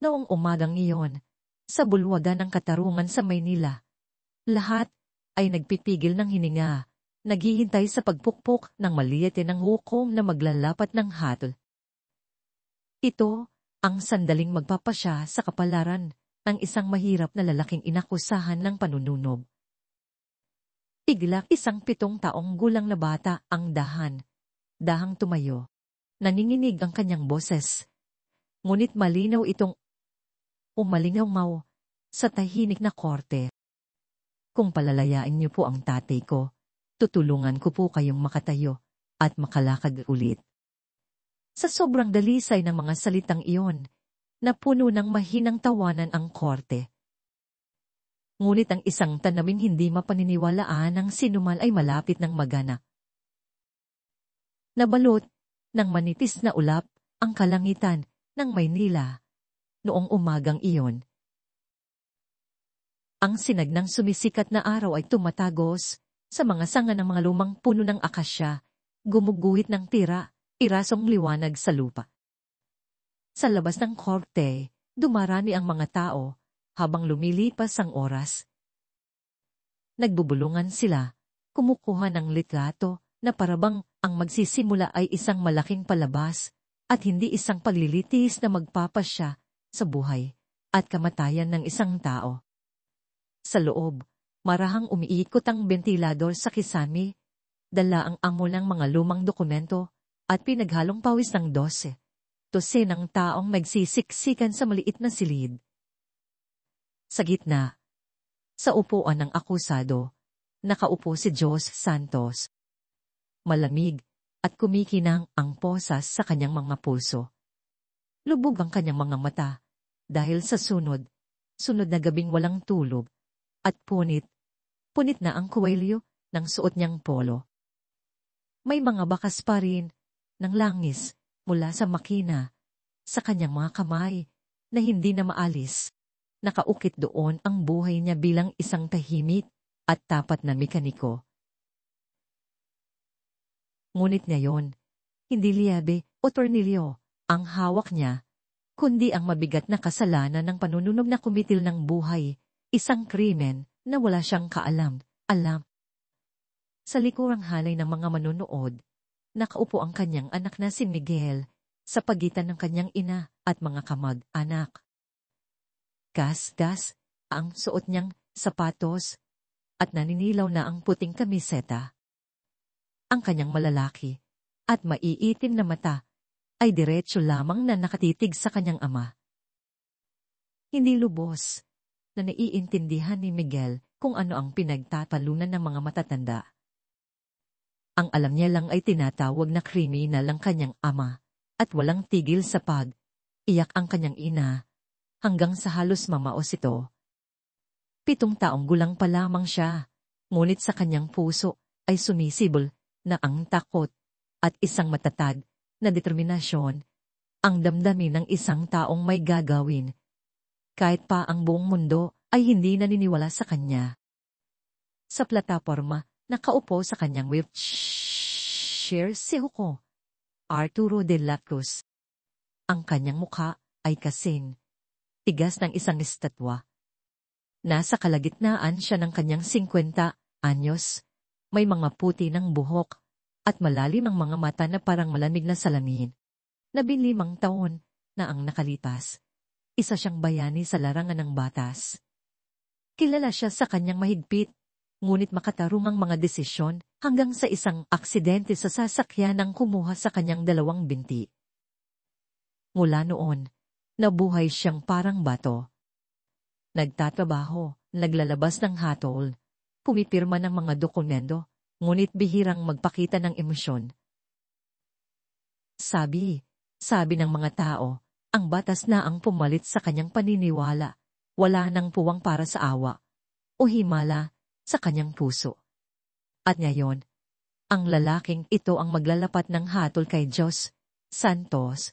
Noong umagang iyon, sa bulwagan ng katarungan sa Maynila, lahat ay nagpipigil ng hininga, naghihintay sa pagpukpok ng maliit ng hukom na maglalapat ng hatol. Ito ang sandaling magpapasya sa kapalaran ng isang mahirap na lalaking inakusahan ng panununog. Bigla isang 7 taong gulang na bata ang dahang tumayo. Naninginig ang kanyang boses. Ngunit malinaw itong umalingaw sa tahimik na korte. Kung palalayain niyo po ang tatay ko, tutulungan ko po kayong makatayo at makalakad ulit. Sa sobrang dalisay ng mga salitang iyon, napuno ng mahinang tawanan ang korte. Ngunit ang isang tanaming hindi mapaniniwalaan ng sinuman ay malapit ng magana. Nabalot ng manipis na ulap ang kalangitan ng Maynila noong umagang iyon. Ang sinag ng sumisikat na araw ay tumatagos sa mga sanga ng mga lumang puno ng akasya, gumuguhit ng tira, irasong liwanag sa lupa. Sa labas ng korte, dumarami ang mga tao habang lumilipas ang oras. Nagbubulungan sila, kumukuha ng litrato na parabang ang magsisimula ay isang malaking palabas at hindi isang paglilitis na magpapasya sa buhay at kamatayan ng isang tao. Sa loob, marahang umiikot ang bentilador sa kisame, dala ang amo ng mga lumang dokumento at pinaghalong pawis ng 12 ng taong nagsisiksikan sa maliit na silid. Sa gitna, sa upuan ng akusado, nakaupo si Jos Santos. Malamig at kumikinang ang posas sa kanyang mga pulso. Lubog ang kanyang mga mata dahil sa sunod na gabing walang tulog at punit na ang kuwelyo ng suot niyang polo. May mga bakas pa rin ng langis mula sa makina sa kanyang mga kamay na hindi na maalis. Nakaukit doon ang buhay niya bilang isang tahimik at tapat na mekaniko. Ngunit ngayon, hindi liyabe o tornilyo ang hawak niya, kundi ang mabigat na kasalanan ng panununog na kumitil ng buhay, isang krimen na wala siyang alam. Sa likurang halay ng mga manunood, nakaupo ang kanyang anak na si Miguel sa pagitan ng kanyang ina at mga kamag-anak. Gas ang suot niyang sapatos at naninilaw na ang puting kamiseta. Ang kanyang malalaki at maiitim na mata ay diretso lamang na nakatitig sa kanyang ama. Hindi lubos na naiintindihan ni Miguel kung ano ang pinagtatalunan ng mga matatanda. Ang alam niya lang ay tinatawag na kriminal ang kanyang ama at walang tigil sa iyak ang kanyang ina hanggang sa halos mamaos ito. 7 taong gulang pa lamang siya, ngunit sa kanyang puso ay sumisibol na ang takot at isang matatag na determinasyon ang damdamin ng isang taong may gagawin. Kahit pa ang buong mundo ay hindi naniniwala sa kanya. Sa plataporma, nakaupo sa kanyang wheelchair si Hugo Arturo de la Cruz. Ang kanyang mukha ay kasing tigas ng isang estatwa. Nasa kalagitnaan siya ng kanyang 50 anyos. May mga puti ng buhok at malalim ang mga mata na parang malamig na salamin. 15 taon na ang nakalipas. Isa siyang bayani sa larangan ng batas. Kilala siya sa kanyang mahigpit, ngunit makatarungang mga desisyon hanggang sa isang aksidente sa sasakyan ng kumuha sa kanyang 2 binti. Mula noon, nabuhay siyang parang bato. Nagtatrabaho, naglalabas ng hatol, pumipirma ng mga dokumento, ngunit bihirang magpakita ng emosyon. Sabi ng mga tao, ang batas na ang pumalit sa kanyang paniniwala, wala nang puwang para sa awa o himala sa kanyang puso. At ngayon, ang lalaking ito ang maglalapat ng hatol kay Jos Santos,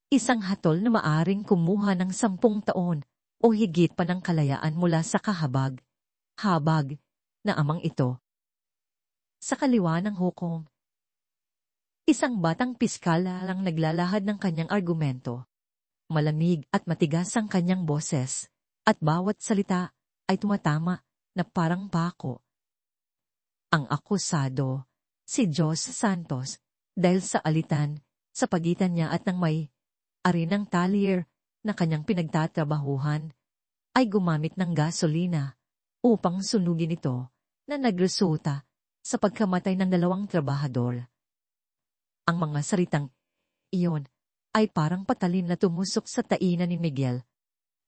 isang hatol na maaring kumuha ng 10 taon o higit pa ng kalayaan mula sa habag na amang ito. Sa kaliwa ng hukom, isang batang piskal lang naglalahad ng kanyang argumento. Malamig at matigas ang kanyang boses, at bawat salita ay tumatama na parang pako. Ang akusado, si Jos Santos, dahil sa alitan sa pagitan niya at ng may arinang talyer na kanyang pinagtatrabahuhan, ay gumamit ng gasolina upang sunugin ito na nagresulta sa pagkamatay ng 2 trabahador. Ang mga salitang iyon ay parang patalim na tumusok sa taina ni Miguel.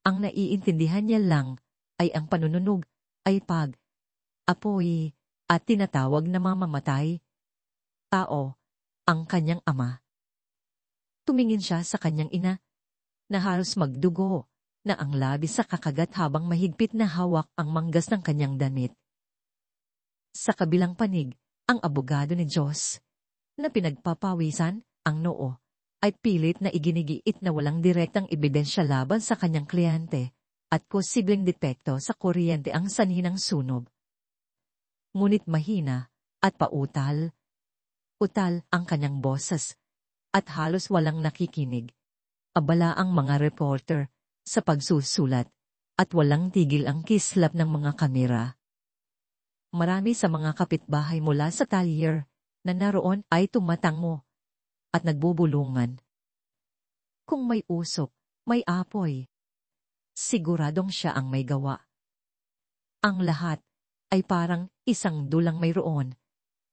Ang naiintindihan niya lang ay ang panununog ay apoy at tinatawag na mamamatay. Tao, ang kanyang ama. Tumingin siya sa kanyang ina na halos magdugo na ang labis sa kakagat habang mahigpit na hawak ang manggas ng kanyang damit. Sa kabilang panig, ang abogado ni Jos, na pinagpapawisan ang noo, ay pilit na iginigiit na walang direktang ebidensya laban sa kanyang kliyente at posibleng depekto sa kuryente ang sanhi ng sunog. Ngunit mahina at pautal ang kanyang boses at halos walang nakikinig. Abala ang mga reporter sa pagsusulat at walang tigil ang kislap ng mga kamera. Marami sa mga kapitbahay mula sa talyer na naroon ay tumatango at nagbubulungan. Kung may usok, may apoy. Siguradong siya ang may gawa. Ang lahat ay parang isang dulang mayroon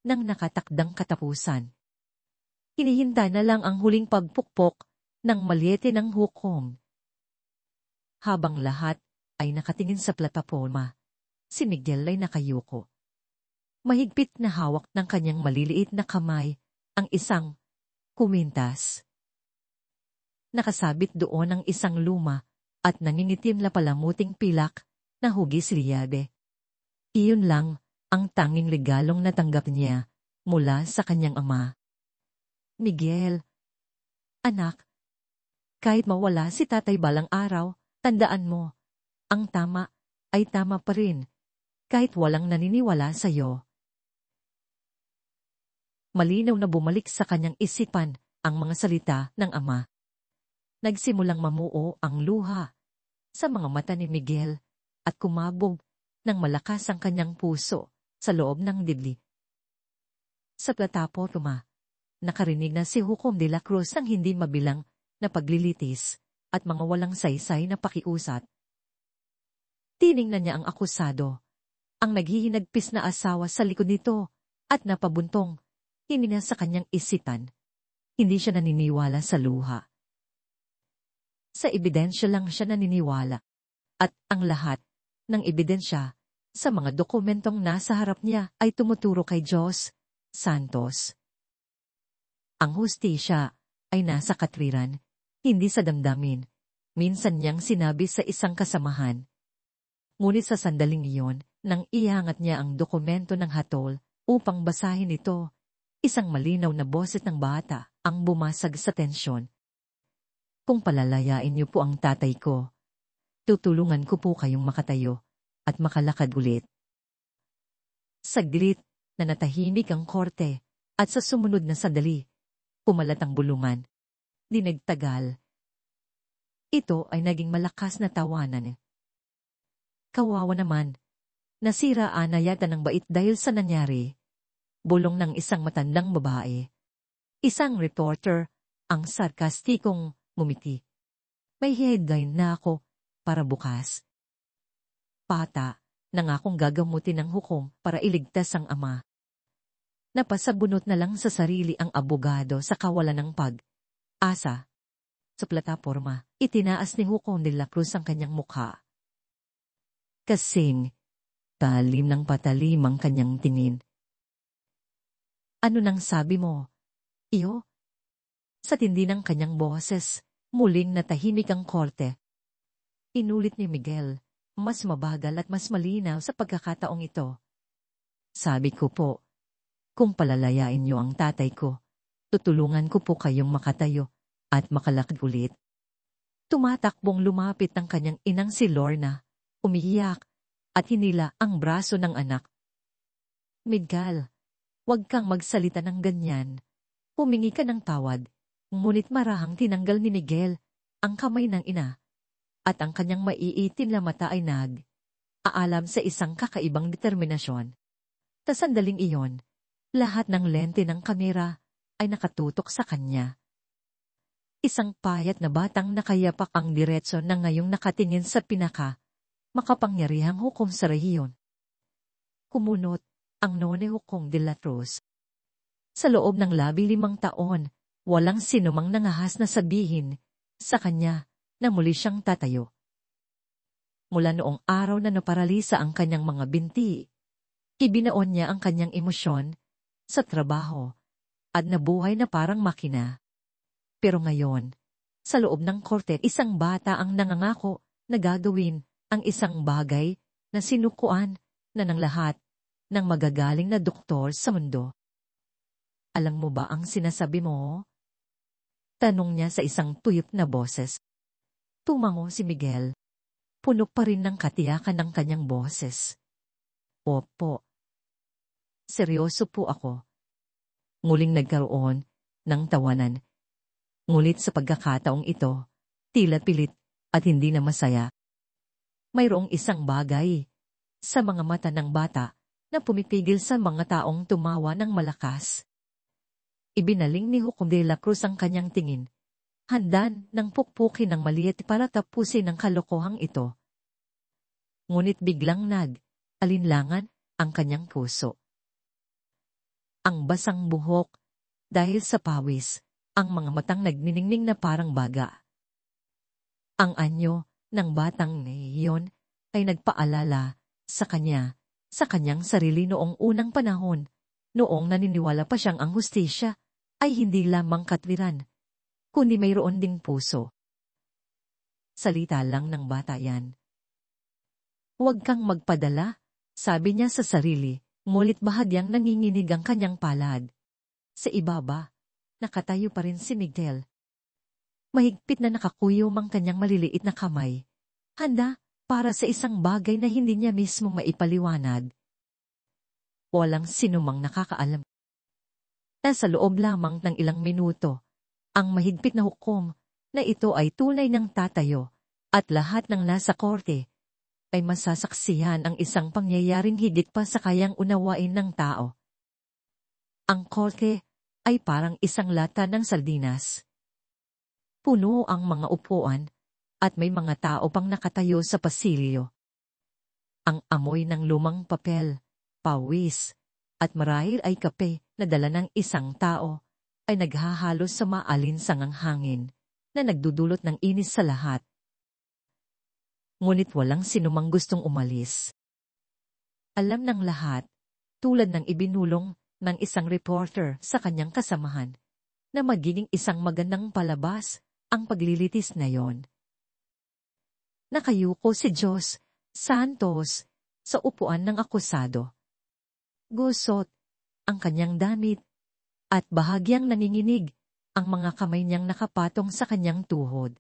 ng nakatakdang katapusan. Hinihintay na lang ang huling pagpukpok ng malyete ng hukom. Habang lahat ay nakatingin sa plataporma, si Miguel ay nakayuko. Mahigpit na hawak ng kanyang maliliit na kamay ang isang kumintas. Nakasabit doon ang isang luma at nangingitim na palamuting pilak na hugis liyabe. Iyon lang ang tanging regalong natanggap niya mula sa kanyang ama. Miguel, anak, kahit mawala si tatay balang araw, tandaan mo, ang tama ay tama pa rin, kahit walang naniniwala sa iyo. Malinaw na bumalik sa kanyang isipan ang mga salita ng ama. Nagsimulang mamuo ang luha sa mga mata ni Miguel at kumabog ng malakas ang kanyang puso sa loob ng dibdib. Sa plataporma, nakarinig na si Hukom de la Cruz ng hindi mabilang na paglilitis at mga walang saysay na pakiusap. Tiningnan niya ang akusado, ang naghihinagpis na asawa sa likod nito at napabuntong. Hindi na sa kanyang isipan. Hindi siya naniniwala sa luha. Sa ebidensya lang siya naniniwala. At ang lahat ng ebidensya sa mga dokumentong nasa harap niya ay tumuturo kay Jos Santos. Ang hustisya ay nasa katwiran, hindi sa damdamin. Minsan niyang sinabi sa isang kasamahan. Ngunit sa sandaling iyon, nang iangat niya ang dokumento ng hatol upang basahin ito, isang malinaw na boses ng bata ang bumasag sa tensyon. Kung palalayain niyo po ang tatay ko, tutulungan ko po kayong makatayo at makalakad ulit. Saglit na natahimik ang korte at sa sumunod na sandali, pumalat ang bulungan. Di nagtagal. Ito ay naging malakas na tawanan. Kawawa naman, nasiraan na yata ng bait dahil sa nangyari. Bulong ng isang matandang babae. Isang reporter, ang sarkastikong mumiti. May headline na ako para bukas. Pata, nangakong gagamutin ng hukom para iligtas ang ama. Napasabunot na lang sa sarili ang abogado sa kawalan ng pag-asa. Sa plataporma, itinaas ni Hukom de la Cruz ang kanyang mukha. Kasing talim ng patalim ang kanyang tingin. Ano nang sabi mo? Iyo? Sa tindi ng kanyang boses, muling natahimik ang korte. Inulit ni Miguel, mas mabagal at mas malinaw sa pagkakataong ito. Sabi ko po, kung palalayain niyo ang tatay ko, tutulungan ko po kayong makatayo at makalakad ulit. Tumatakbong lumapit ang kanyang inang si Lorna, umiiyak at hinila ang braso ng anak. Miguel, huwag kang magsalita ng ganyan. Humingi ka ng tawad, ngunit marahang tinanggal ni Miguel ang kamay ng ina, at ang kanyang maiitim na mata ay aalam sa isang kakaibang determinasyon. Sa sandaling iyon, lahat ng lente ng kamera ay nakatutok sa kanya. Isang payat na batang nakayapak ang diretso na ngayong nakatingin sa makapangyarihang hukom sa rehiyon. Kumunot ang None Hukom de la Cruz. Sa loob ng 15 taon, walang sinumang nangahas na sabihin sa kanya na muli siyang tatayo. Mula noong araw na naparalisa ang kanyang mga binti, ibinaon niya ang kanyang emosyon sa trabaho at nabuhay na parang makina. Pero ngayon, sa loob ng korte, isang bata ang nangangako na gagawin ang isang bagay na sinukuan na ng lahat ng magagaling na doktor sa mundo. Alam mo ba ang sinasabi mo? Tanong niya sa isang tuyop na boses. Tumango si Miguel. Puno pa rin ng katiyakan ng kanyang boses. Opo. Seryoso po ako. Muling nagkaroon ng tawanan. Ngunit sa pagkakataong ito, tila pilit at hindi na masaya. Mayroong isang bagay sa mga mata ng bata na pumipigil sa mga taong tumawa ng malakas. Ibinaling ni Hukom de la Cruz ang kanyang tingin. Handan ng pukpukin ng maliit para tapusin ang kalokohang ito. Ngunit biglang alinlangan ang kanyang puso. Ang basang buhok, dahil sa pawis, ang mga matang nagniningning na parang baga. Ang anyo ng batang iyon ay nagpaalala sa kanyang sarili noong unang panahon, noong naniniwala pa siyang ang hustisya ay hindi lamang katwiran, kundi mayroon ding puso. Salita lang ng bata yan. Huwag kang magpadala, sabi niya sa sarili, ngunit bahagyang nanginginig ang kanyang palad. Sa ibaba, nakatayo pa rin si Miguel. Mahigpit na nakakuyom ang kanyang maliliit na kamay. Handa para sa isang bagay na hindi niya mismo maipaliwanag. Walang sinumang nakakaalam. Nasa loob lamang ng ilang minuto, ang mahigpit na hukom na ito ay tunay ng tatayo at lahat ng nasa korte ay masasaksihan ang isang pangyayaring higit pa sa kayang unawain ng tao. Ang korte ay parang isang lata ng sardinas. Puno ang mga upuan at may mga tao pang nakatayo sa pasilyo. Ang amoy ng lumang papel, pawis, at marahil ay kape na dala ng isang tao ay naghahalos sa maalinsangang hangin na nagdudulot ng inis sa lahat. Ngunit walang sinumang gustong umalis. Alam ng lahat, tulad ng ibinulong ng isang reporter sa kanyang kasamahan, na magiging isang magandang palabas ang paglilitis na yon. Nakayuko si Jos Santos sa upuan ng akusado. Gusot ang kanyang damit at bahagyang nanginginig ang mga kamay niyang nakapatong sa kanyang tuhod.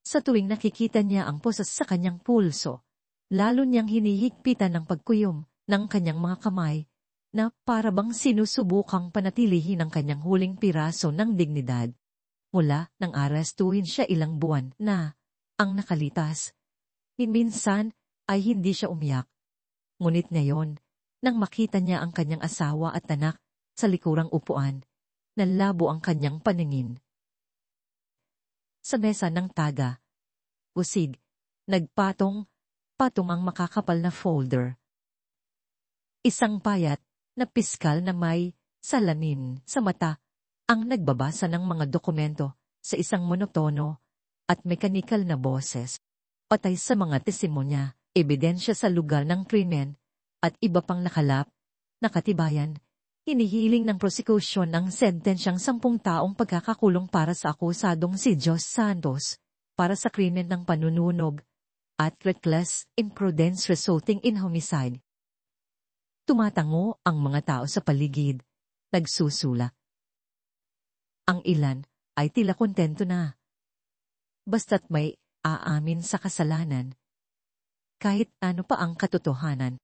Sa tuwing nakikita niya ang posas sa kanyang pulso, lalo niyang hinihigpitan ng pagkuyom ng kanyang mga kamay na parabang sinusubukang panatilihin ang kanyang huling piraso ng dignidad. Mula nang arestuhin siya ilang buwan na ang nakalitas, minsan ay hindi siya umiyak. Ngunit ngayon, nang makita niya ang kanyang asawa at anak sa likurang upuan, nalabo ang kanyang paningin. Sa mesa ng taga, usig, patong ang makakapal na folder. Isang payat na piskal na may salamin sa mata ang nagbabasa ng mga dokumento sa isang monotono at mekanikal na boses. Patay sa mga testimonya, ebidensya sa lugar ng krimen, at iba pang nakatibayan, hinihiling ng prosekusyon ang sentensyang 10 taong pagkakakulong para sa akusadong si Jos Santos para sa krimen ng panununog at reckless imprudence resulting in homicide. Tumatango ang mga tao sa paligid, nagsusula. Ang ilan ay tila kontento na. Basta't may aamin sa kasalanan. Kahit ano pa ang katotohanan.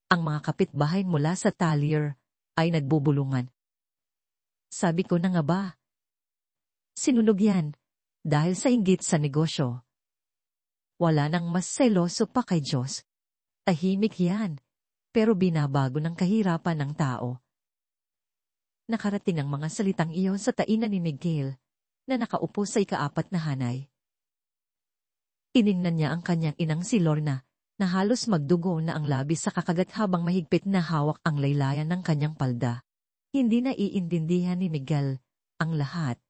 Ang mga kapitbahay mula sa talyer ay nagbubulungan. Sabi ko na nga ba? Sinunog yan. dahil sa inggit sa negosyo. Wala nang mas seloso pa kay Diyos. Tahimik yan, pero binabago ng kahirapan ng tao. Nakarating ang mga salitang iyon sa tainan ni Miguel, na nakaupo sa ikaapat na hanay. Tiningnan niya ang kanyang inang si Lorna, na halos magdugo na ang labis sa kakagat habang mahigpit na hawak ang laylayan ng kanyang palda. Hindi na iintindihan ni Miguel ang lahat.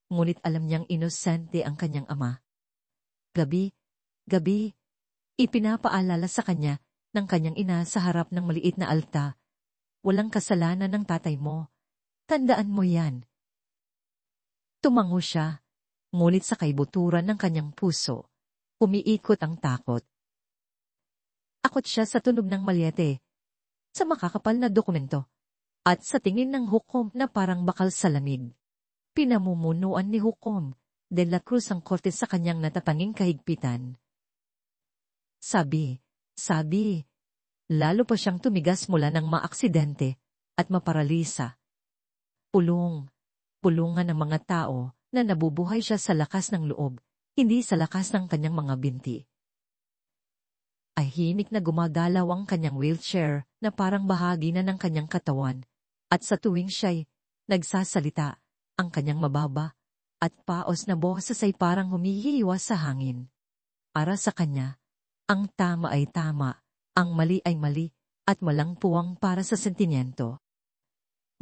Ngunit alam niyang inosente ang kanyang ama. Gabi, ipinapaalala sa kanya ng kanyang ina sa harap ng maliit na alta. Walang kasalanan ng tatay mo. Tandaan mo yan. Tumango siya, ngunit sa kaibuturan ng kanyang puso, umiikot ang takot. Akot siya sa tunog ng malyete, sa makakapal na dokumento, at sa tingin ng hukom na parang bakal sa lamig. Pinamumunuan ni Hukom de la Cruz ang korte sa kanyang natatanging kahigpitan. Sabi, lalo pa siyang tumigas mula ng maaksidente at maparalisa. Pulungan ng mga tao na nabubuhay siya sa lakas ng loob, hindi sa lakas ng kanyang mga binti. Ahimik na gumagalaw ang kanyang wheelchair na parang bahagi na ng kanyang katawan, at sa tuwing siya'y nagsasalita, ang kanyang mababa at paos na boses ay parang humihiwas sa hangin. Para sa kanya, ang tama ay tama, ang mali ay mali, at walang puwang para sa sentimiento.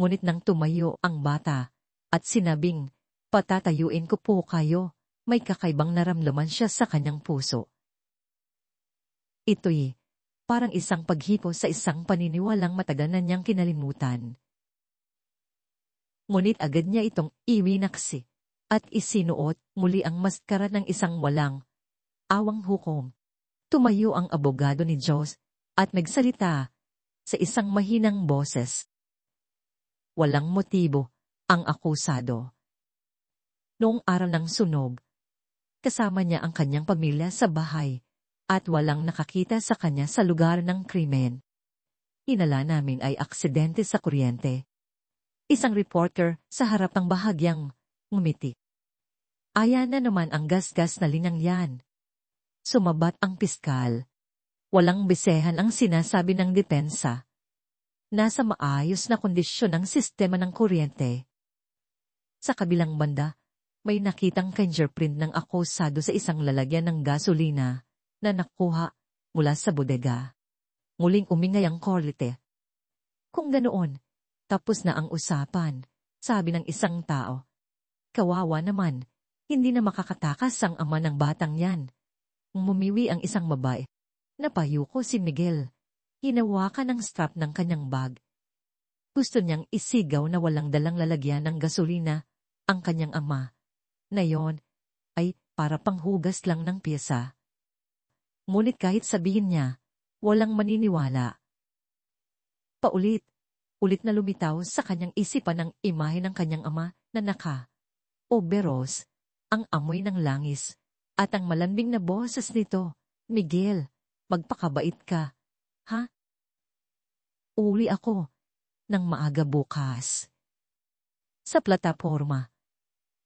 Ngunit nang tumayo ang bata, at sinabing, patatayuin ko po kayo, may kakaibang naramdaman siya sa kanyang puso. Ito'y parang isang paghipo sa isang paniniwalang matagal na niyang kinalimutan. Ngunit agad niya itong iwinaksi at isinuot muli ang maskara ng isang walang awang hukom. Tumayo ang abogado ni Diyos at nagsalita sa isang mahinang boses. Walang motibo ang akusado. Noong araw ng sunog, kasama niya ang kanyang pamilya sa bahay at walang nakakita sa kanya sa lugar ng krimen. Inala namin ay aksidente sa kuryente. Isang reporter sa harap ng bahagyang ngumiti. Aya na naman ang gasgas na linang yan. Sumabat ang piskal. Walang bisehan ang sinasabi ng depensa. Nasa maayos na kondisyon ang sistema ng kuryente. Sa kabilang banda, may nakitang fingerprint ng akusado sa isang lalagyan ng gasolina na nakuha mula sa bodega. Muling umingay ang korte. Kung ganoon, tapos na ang usapan, sabi ng isang tao. Kawawa naman, hindi na makakatakas ang ama ng batang yan. Mumiwi ang isang babae. Napayuko si Miguel. Hinawakan ang strap ng kanyang bag. Gusto niyang isigaw na walang dalang lalagyan ng gasolina ang kanyang ama. Na yon ay para panghugas lang ng pyesa. Ngunit kahit sabihin niya, walang maniniwala. Ulit na lumitaw sa kanyang isipan ang imahe ng kanyang ama na naka-overalls, ang amoy ng langis, at ang malanbing na boses nito, Miguel, magpakabait ka, ha? Uwi ako ng maaga bukas. Sa plataporma,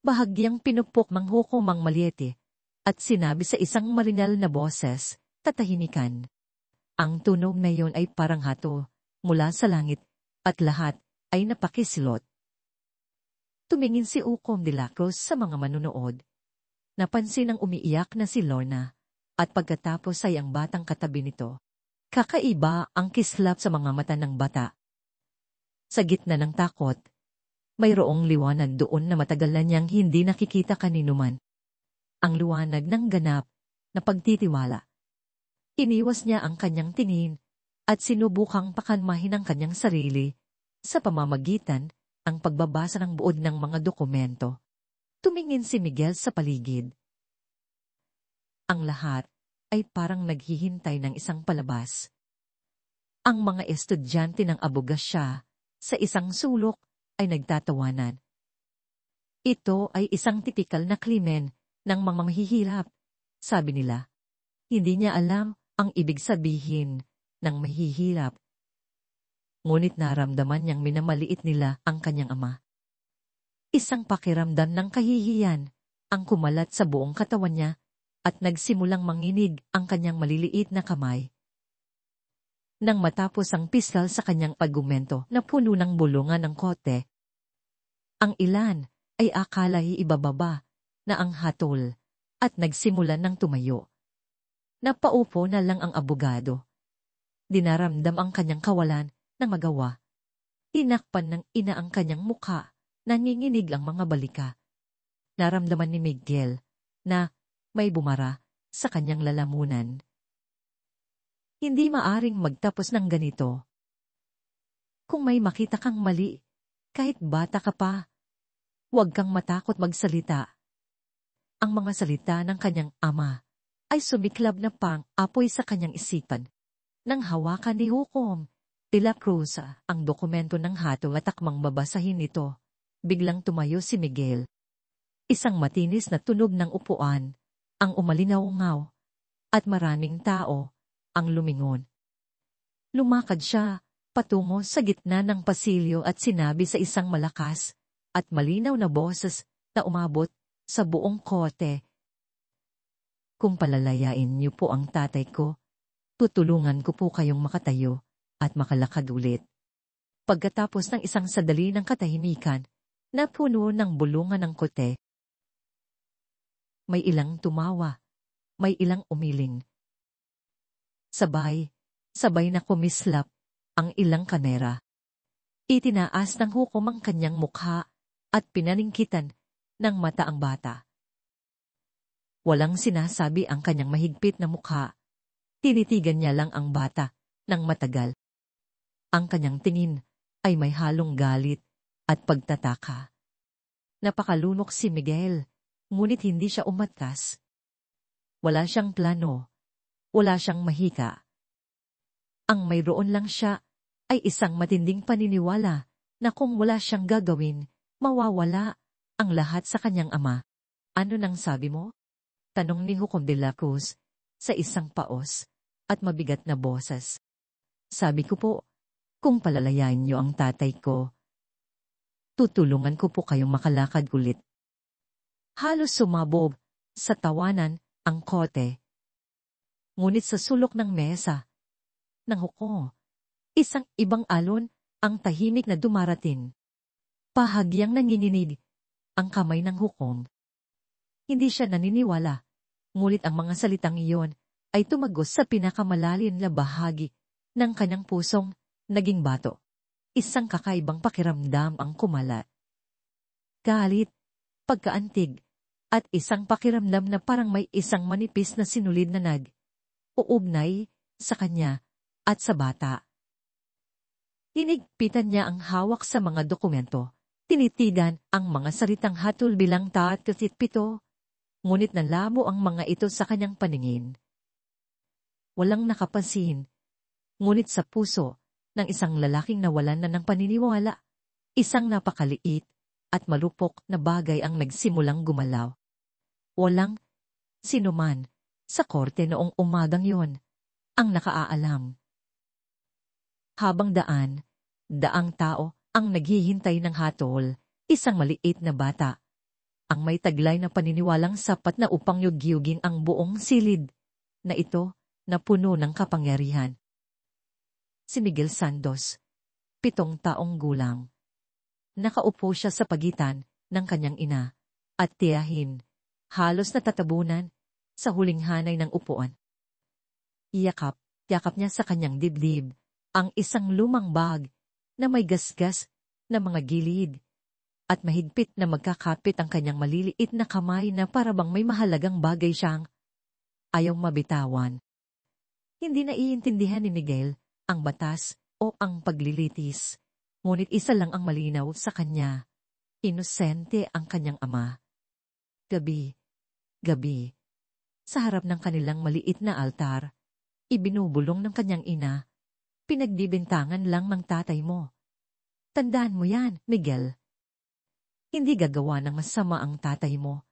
bahagyang pinupok ng hukom ang malyete at sinabi sa isang marinal na boses, tatahimikan. Ang tunog na iyon ay parang hato mula sa langit at lahat ay napakisilot. Tumingin si Hukom de la Cruz sa mga manunood. Napansin ang umiiyak na si Lorna at pagkatapos ay ang batang katabi nito. Kakaiba ang kislap sa mga mata ng bata. Sa gitna ng takot, mayroong liwanag doon na matagal na niyang hindi nakikita kaninuman. Ang liwanag ng ganap na pagtitiwala. Iniwas niya ang kanyang tingin at sinubukang pakalmahin ang kanyang sarili sa pamamagitan ang pagbabasa ng buod ng mga dokumento. Tumingin si Miguel sa paligid. Ang lahat ay parang naghihintay ng isang palabas. Ang mga estudyante ng abogasya sa isang sulok ay nagtatawanan. Ito ay isang tipikal na krimen ng mga mahihirap, sabi nila. Hindi niya alam ang ibig sabihin ng mahihirap. Ngunit naramdaman niyang minamaliit nila ang kanyang ama. Isang pakiramdam ng kahihiyan ang kumalat sa buong katawan niya at nagsimulang manginig ang kanyang maliliit na kamay. Nang matapos ang piskal sa kanyang argumento na puno ng bulungan ng kote, ang ilan ay akala'y ibababa na ang hatol at nagsimulan ng tumayo. Napaupo na lang ang abogado. Dinaramdam ang kanyang kawalan ng magawa. Tinakpan ng ina ang kanyang mukha, nanginginig ang mga balika. Naramdaman ni Miguel na may bumara sa kanyang lalamunan. Hindi maaring magtapos ng ganito. Kung may makita kang mali, kahit bata ka pa, huwag kang matakot magsalita. Ang mga salita ng kanyang ama ay sumiklab na pang-apoy sa kanyang isipan. Nang hawakan ni Hukom de la Cruz ang dokumento ng hato at akmang babasahin ito, biglang tumayo si Miguel. Isang matinis na tunog ng upuan ang umalinaw-ngaw at maraming tao ang lumingon. Lumakad siya patungo sa gitna ng pasilyo at sinabi sa isang malakas at malinaw na boses na umabot sa buong kote. Kung palalayain niyo po ang tatay ko, tutulungan ko po kayong makatayo at makalakad ulit. Pagkatapos ng isang sandali ng katahimikan, na puno ng bulungan ng kote, may ilang tumawa, may ilang umiling. Sabay na kumislap ang ilang kamera. Itinaas ng Hukom ang kanyang mukha at pinaningkitan ng mata ang bata. Walang sinasabi ang kanyang mahigpit na mukha. Tinitigan niya lang ang bata ng matagal. Ang kanyang tingin ay may halong galit at pagtataka. Napakalunok si Miguel, ngunit hindi siya umatras. Wala siyang plano. Wala siyang mahika. Ang mayroon lang siya ay isang matinding paniniwala na kung wala siyang gagawin, mawawala ang lahat sa kanyang ama. Ano nang sabi mo? Tanong ni Hukom de la Cruz sa isang paos at mabigat na boses. Sabi ko po, kung palalayain niyo ang tatay ko, tutulungan ko po kayong makalakad ulit. Halos sumabog sa tawanan ang kote. Ngunit sa sulok ng mesa ng Hukom, isang ibang alon ang tahimik na dumarating. Pahagyang nanginginig ang kamay ng Hukom. Hindi siya naniniwala, ngunit ang mga salitang iyon ay tumagos sa pinakamalalim na bahagi ng kanyang pusong naging bato. Isang kakaibang pakiramdam ang kumalat. Galit, pagkaantig, at isang pakiramdam na parang may isang manipis na sinulid na uugnay sa kanya at sa bata. Hinigpitan niya ang hawak sa mga dokumento. Tinitigan ang mga salitang hatol bilang 37, ngunit nalabo ang mga ito sa kanyang paningin. Walang nakapansin, ngunit sa puso ng isang lalaking nawalan na ng paniniwala, isang napakaliit at malupok na bagay ang nagsimulang gumalaw. Walang sinuman sa korte noong umagang yon ang nakaaalam. Habang daang tao ang naghihintay ng hatol, isang maliit na bata ang may taglay na paniniwalang sapat na upang yugyugin ang buong silid na ito na puno ng kapangyarihan. Si Miguel Santos, 7 taong gulang. Nakaupo siya sa pagitan ng kanyang ina at tiyahin, halos natatabunan sa huling hanay ng upuan. Yakap niya sa kanyang dibdib ang isang lumang bag na may gasgas na mga gilid at mahigpit na magkakapit ang kanyang maliliit na kamay na parabang may mahalagang bagay siyang ayaw mabitawan. Hindi naiintindihan ni Miguel ang batas o ang paglilitis, ngunit isa lang ang malinaw sa kanya. Inosente ang kanyang ama. Gabi, sa harap ng kanilang maliit na altar, ibinubulong ng kanyang ina, pinagbibintangan lang ng tatay mo. Tandaan mo yan, Miguel. Hindi gagawa ng masama ang tatay mo.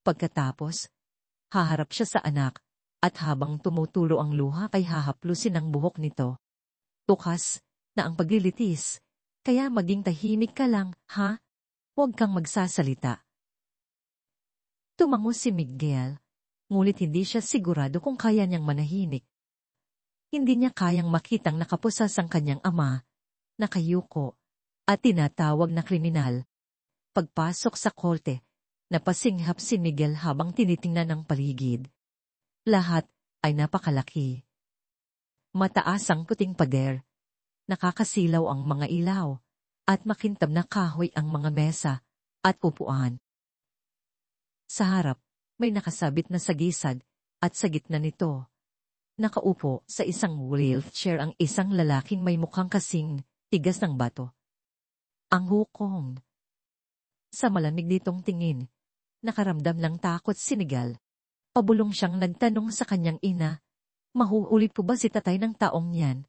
Pagkatapos, haharap siya sa anak at habang tumutulo ang luha kay hahaplusin ang buhok nito. Tukas na ang paglilitis, kaya maging tahimik ka lang, ha? Huwag kang magsasalita. Tumango si Miguel, ngunit hindi siya sigurado kung kaya niyang manahimik. Hindi niya kayang makitang nakapusas ang kanyang ama, nakayuko, at tinatawag na kriminal. Pagpasok sa korte, napasinghap si Miguel habang tinitingnan ang paligid. Lahat ay napakalaki. Mataas ang puting pader, nakakasilaw ang mga ilaw, at makintab na kahoy ang mga mesa at upuan. Sa harap, may nakasabit na sagisag, at sa gitna nito, nakaupo sa isang wheelchair ang isang lalaking may mukhang kasing tigas ng bato. Ang hukong. Sa malamig nitong tingin, nakaramdam ng takot si Miguel. Pabulong siyang nagtanong sa kanyang ina, mahuhuli po ba si tatay ng taong yan?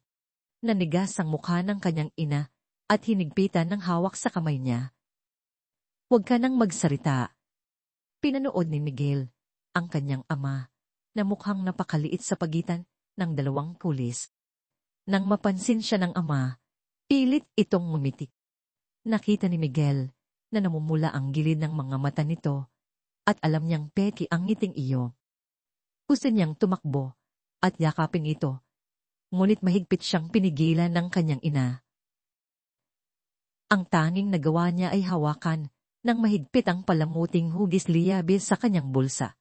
Nanigas ang mukha ng kanyang ina at hinigpitan ng hawak sa kamay niya. Huwag ka nang magsalita. Pinanood ni Miguel ang kanyang ama na mukhang napakaliit sa pagitan ng dalawang pulis. Nang mapansin siya ng ama, pilit itong ngumiti. Nakita ni Miguel na namumula ang gilid ng mga mata nito at alam niyang peki ang ngiting iyo. Gusto niyang tumakbo at yakapin ito, ngunit mahigpit siyang pinigilan ng kanyang ina. Ang tanging nagawa niya ay hawakan nang mahigpit ang palamuting hugis liyabe sa kanyang bulsa.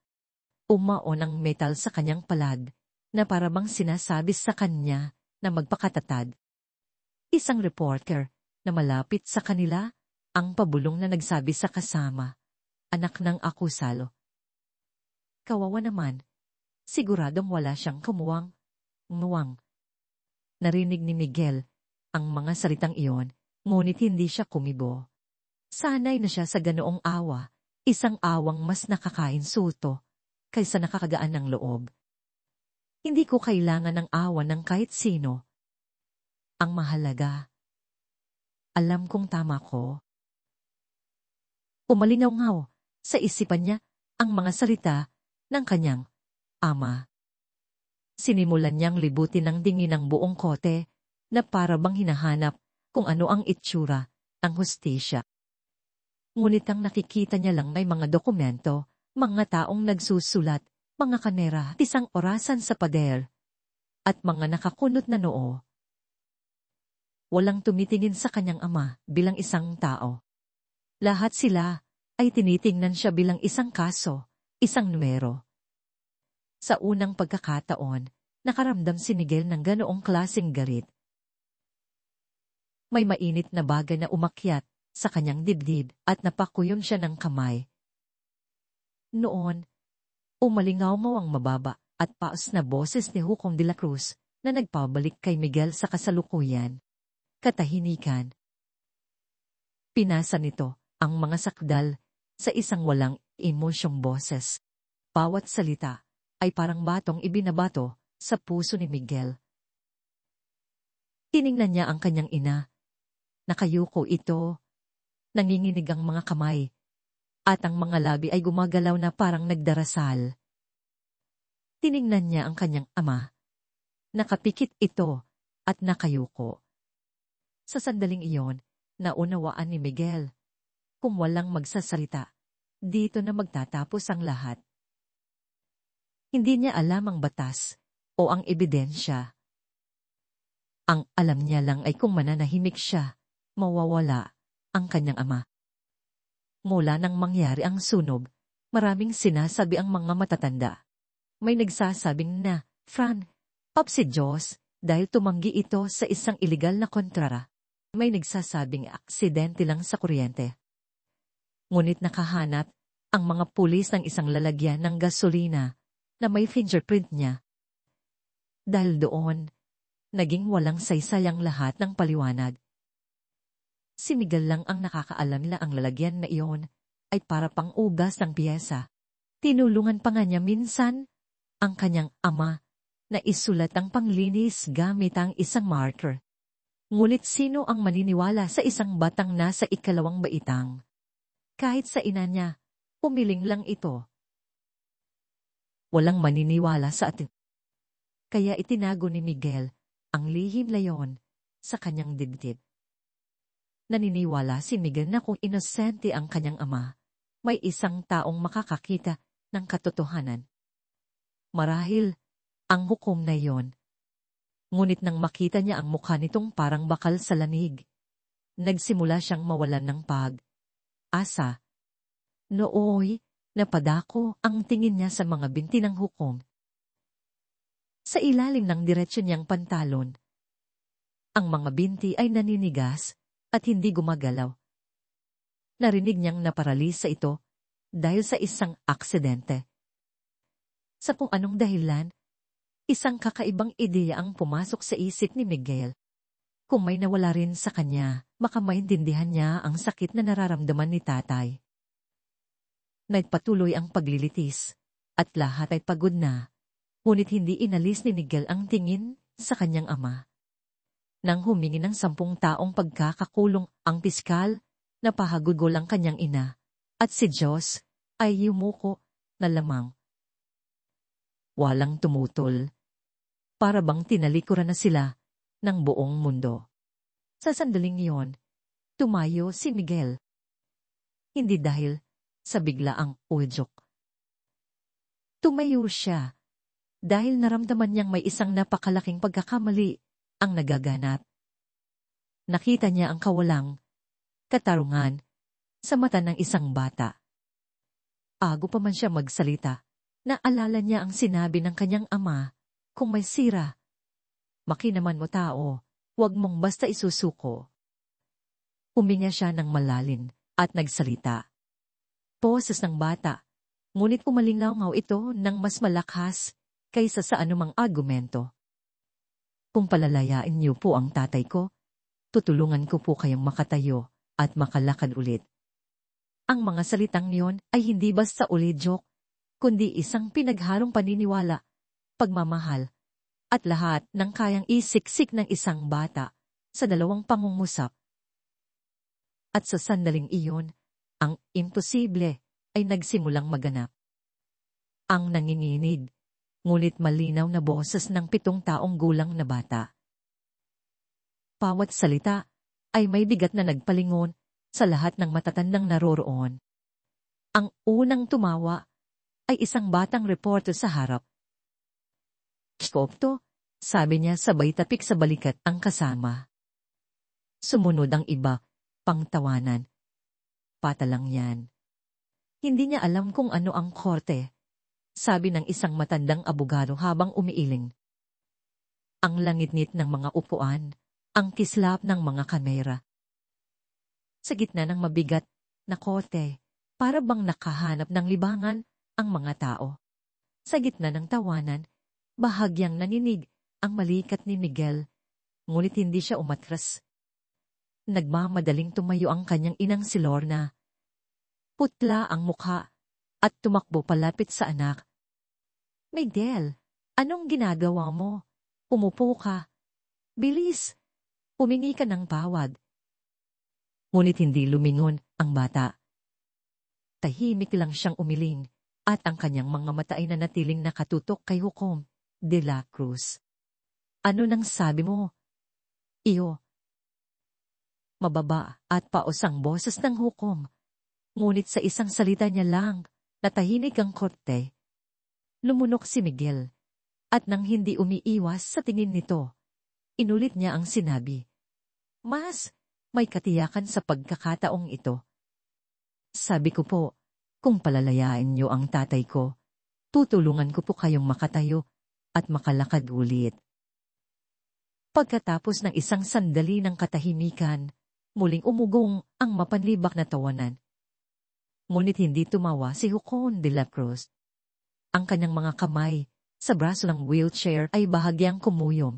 Umaon ang metal sa kanyang palad na parabang sinasabi sa kanya na magpakatatag. Isang reporter na malapit sa kanila ang pabulong na nagsabi sa kasama, anak ng akusalo. Kawawa naman, siguradong wala siyang kumuwang. Narinig ni Miguel ang mga salitang iyon, ngunit hindi siya kumibo. Sanay na siya sa ganoong awa, isang awang mas nakakainsulto kaysa nakakagaan ng loob. Hindi ko kailangan ng awa ng kahit sino. Ang mahalaga, alam kong tama ko. Umalingaw-ngaw sa isipan niya ang mga salita ng kanyang ama. Sinimulan niyang libutin ng dingin ng buong kote na parabang hinahanap kung ano ang itsura ng hustisya. Ngunit ang nakikita niya lang may mga dokumento, mga taong nagsusulat, mga kamera, isang orasan sa pader, at mga nakakunot na noo. Walang tumitingin sa kanyang ama bilang isang tao. Lahat sila ay tinitingnan siya bilang isang kaso, isang numero. Sa unang pagkakataon, nakaramdam si Miguel ng ganoong klaseng galit. May mainit na bagay na umakyat sa kanyang dibdib at napakuyon siya ng kamay. Noon, umalingaw-ngaw ang mababa at paos na boses ni Hukom de la Cruz na nagpabalik kay Miguel sa kasalukuyan. Katahimikan. Pinasa nito ang mga sakdal sa isang walang emosyong boses. Bawat salita ay parang batong ibinabato sa puso ni Miguel. Tiningnan niya ang kanyang ina. Nakayuko ito. Nanginginig ang mga kamay, at ang mga labi ay gumagalaw na parang nagdarasal. Tiningnan niya ang kanyang ama. Nakapikit ito at nakayuko. Sa sandaling iyon, naunawaan ni Miguel. Kung walang magsasalita, dito na magtatapos ang lahat. Hindi niya alam ang batas o ang ebidensya. Ang alam niya lang ay kung mananahimik siya, mawawala ang kanyang ama. Mula nang mangyari ang sunog, maraming sinasabi ang mga matatanda. May nagsasabing na, Fran, pap si Diyos, dahil tumanggi ito sa isang iligal na kontrara. May nagsasabing aksidente lang sa kuryente. Ngunit nakahanap ang mga pulis ng isang lalagyan ng gasolina na may fingerprint niya. Dahil doon, naging walang saysay ang lahat ng paliwanag. Si Miguel lang ang nakakaalam na ang lalagyan na iyon ay para pang ugas ng piyesa. Tinulungan pa nga niya minsan ang kanyang ama na isulat ang panglinis gamit ang isang marker. Ngunit sino ang maniniwala sa isang batang nasa ikalawang baitang? Kahit sa ina niya, pumiling lang ito. Walang maniniwala sa atin. Kaya itinago ni Miguel ang lihim na yon sa kanyang dibdib. Naniniwala si Miguel na kung inosente ang kanyang ama, may isang taong makakakita ng katotohanan. Marahil, ang hukom na iyon. Ngunit nang makita niya ang mukha nitong parang bakal sa lamig, nagsimula siyang mawalan ng pag-asa. Nooy, napadako ang tingin niya sa mga binti ng hukom. Sa ilalim ng diretsyo niyang pantalon, ang mga binti ay naninigas at hindi gumagalaw. Narinig niyang naparalisa ito dahil sa isang aksidente. Sa kung anong dahilan, isang kakaibang ideya ang pumasok sa isip ni Miguel. Kung may nawala rin sa kanya, baka maintindihan niya ang sakit na nararamdaman ni tatay. Nagpatuloy ang paglilitis, at lahat ay pagod na, ngunit hindi inalis ni Miguel ang tingin sa kanyang ama. Nang humingi ng 10 taong pagkakakulong ang piskal, napahagugol ang kanyang ina, at si Diyos ay yumuko na lamang. Walang tumutol. Para bang tinalikuran na sila ng buong mundo. Sa sandaling iyon, tumayo si Miguel. Hindi dahil sa biglaang udyok. Tumayo siya dahil naramdaman niyang may isang napakalaking pagkakamali ang nagaganap. Nakita niya ang kawalang katarungan sa mata ng isang bata. Bago pa man siya magsalita, naalala niya ang sinabi ng kanyang ama, kung may sira, makinaman mo tao, huwag mong basta isusuko. Huminga siya ng malalim at nagsalita. Boses ng bata, ngunit umalingaw ito ng mas malakas kaysa sa anumang argumento. Kung palalayain niyo po ang tatay ko, tutulungan ko po kayong makatayo at makalakad ulit. Ang mga salitang niyon ay hindi basta ulidyok, kundi isang pinagharong paniniwala, pagmamahal, at lahat ng kayang isiksik ng isang bata sa dalawang pangungusap. At sa sandaling iyon, ang imposible ay nagsimulang maganap. Ang nanginginig, ngunit malinaw na boses ng 7 taong gulang na bata. Bawat salita ay may bigat na nagpalingon sa lahat ng matatandang naroroon. Ang unang tumawa ay isang batang reporter sa harap. "Skopto," sabi niya sabay tapik sa balikat ang kasama. Sumunod ang iba, pangtawanan. Pata lang yan. Hindi niya alam kung ano ang korte, sabi ng isang matandang abogado habang umiiling. Ang langit-ngit ng mga upuan, ang kislap ng mga kamera. Sa gitna ng mabigat na korte, para bang nakahanap ng libangan ang mga tao. Sa gitna ng tawanan, bahagyang naninig ang malikat ni Miguel, ngunit hindi siya umatras. Nagmamadaling tumayo ang kanyang inang si Lorna. Putla ang mukha at tumakbo palapit sa anak. "Miguel, anong ginagawa mo? Umupo ka. Bilis, humingi ka ng tawad." Ngunit hindi lumingon ang bata. Tahimik lang siyang umiling at ang kanyang mga mata ay nanatiling nakatutok kay Hukom de la Cruz. "Ano nang sabi mo?" "Iyo." Mababa at paos ang boses ng hukom. Ngunit sa isang salita niya lang, natahimik ang korte. Lumunok si Miguel. At nang hindi umiiwas sa tingin nito, inulit niya ang sinabi. "Mas, may katiyakan sa pagkakataong ito." "Sabi ko po, kung palalayain niyo ang tatay ko, tutulungan ko po kayong makatayo at makalakad ulit." Pagkatapos ng isang sandali ng katahimikan, muling umugong ang mapanlibak na tawanan. Ngunit hindi tumawa si Hukom de la Cruz. Ang kanyang mga kamay sa braso ng wheelchair ay bahagyang kumuyom.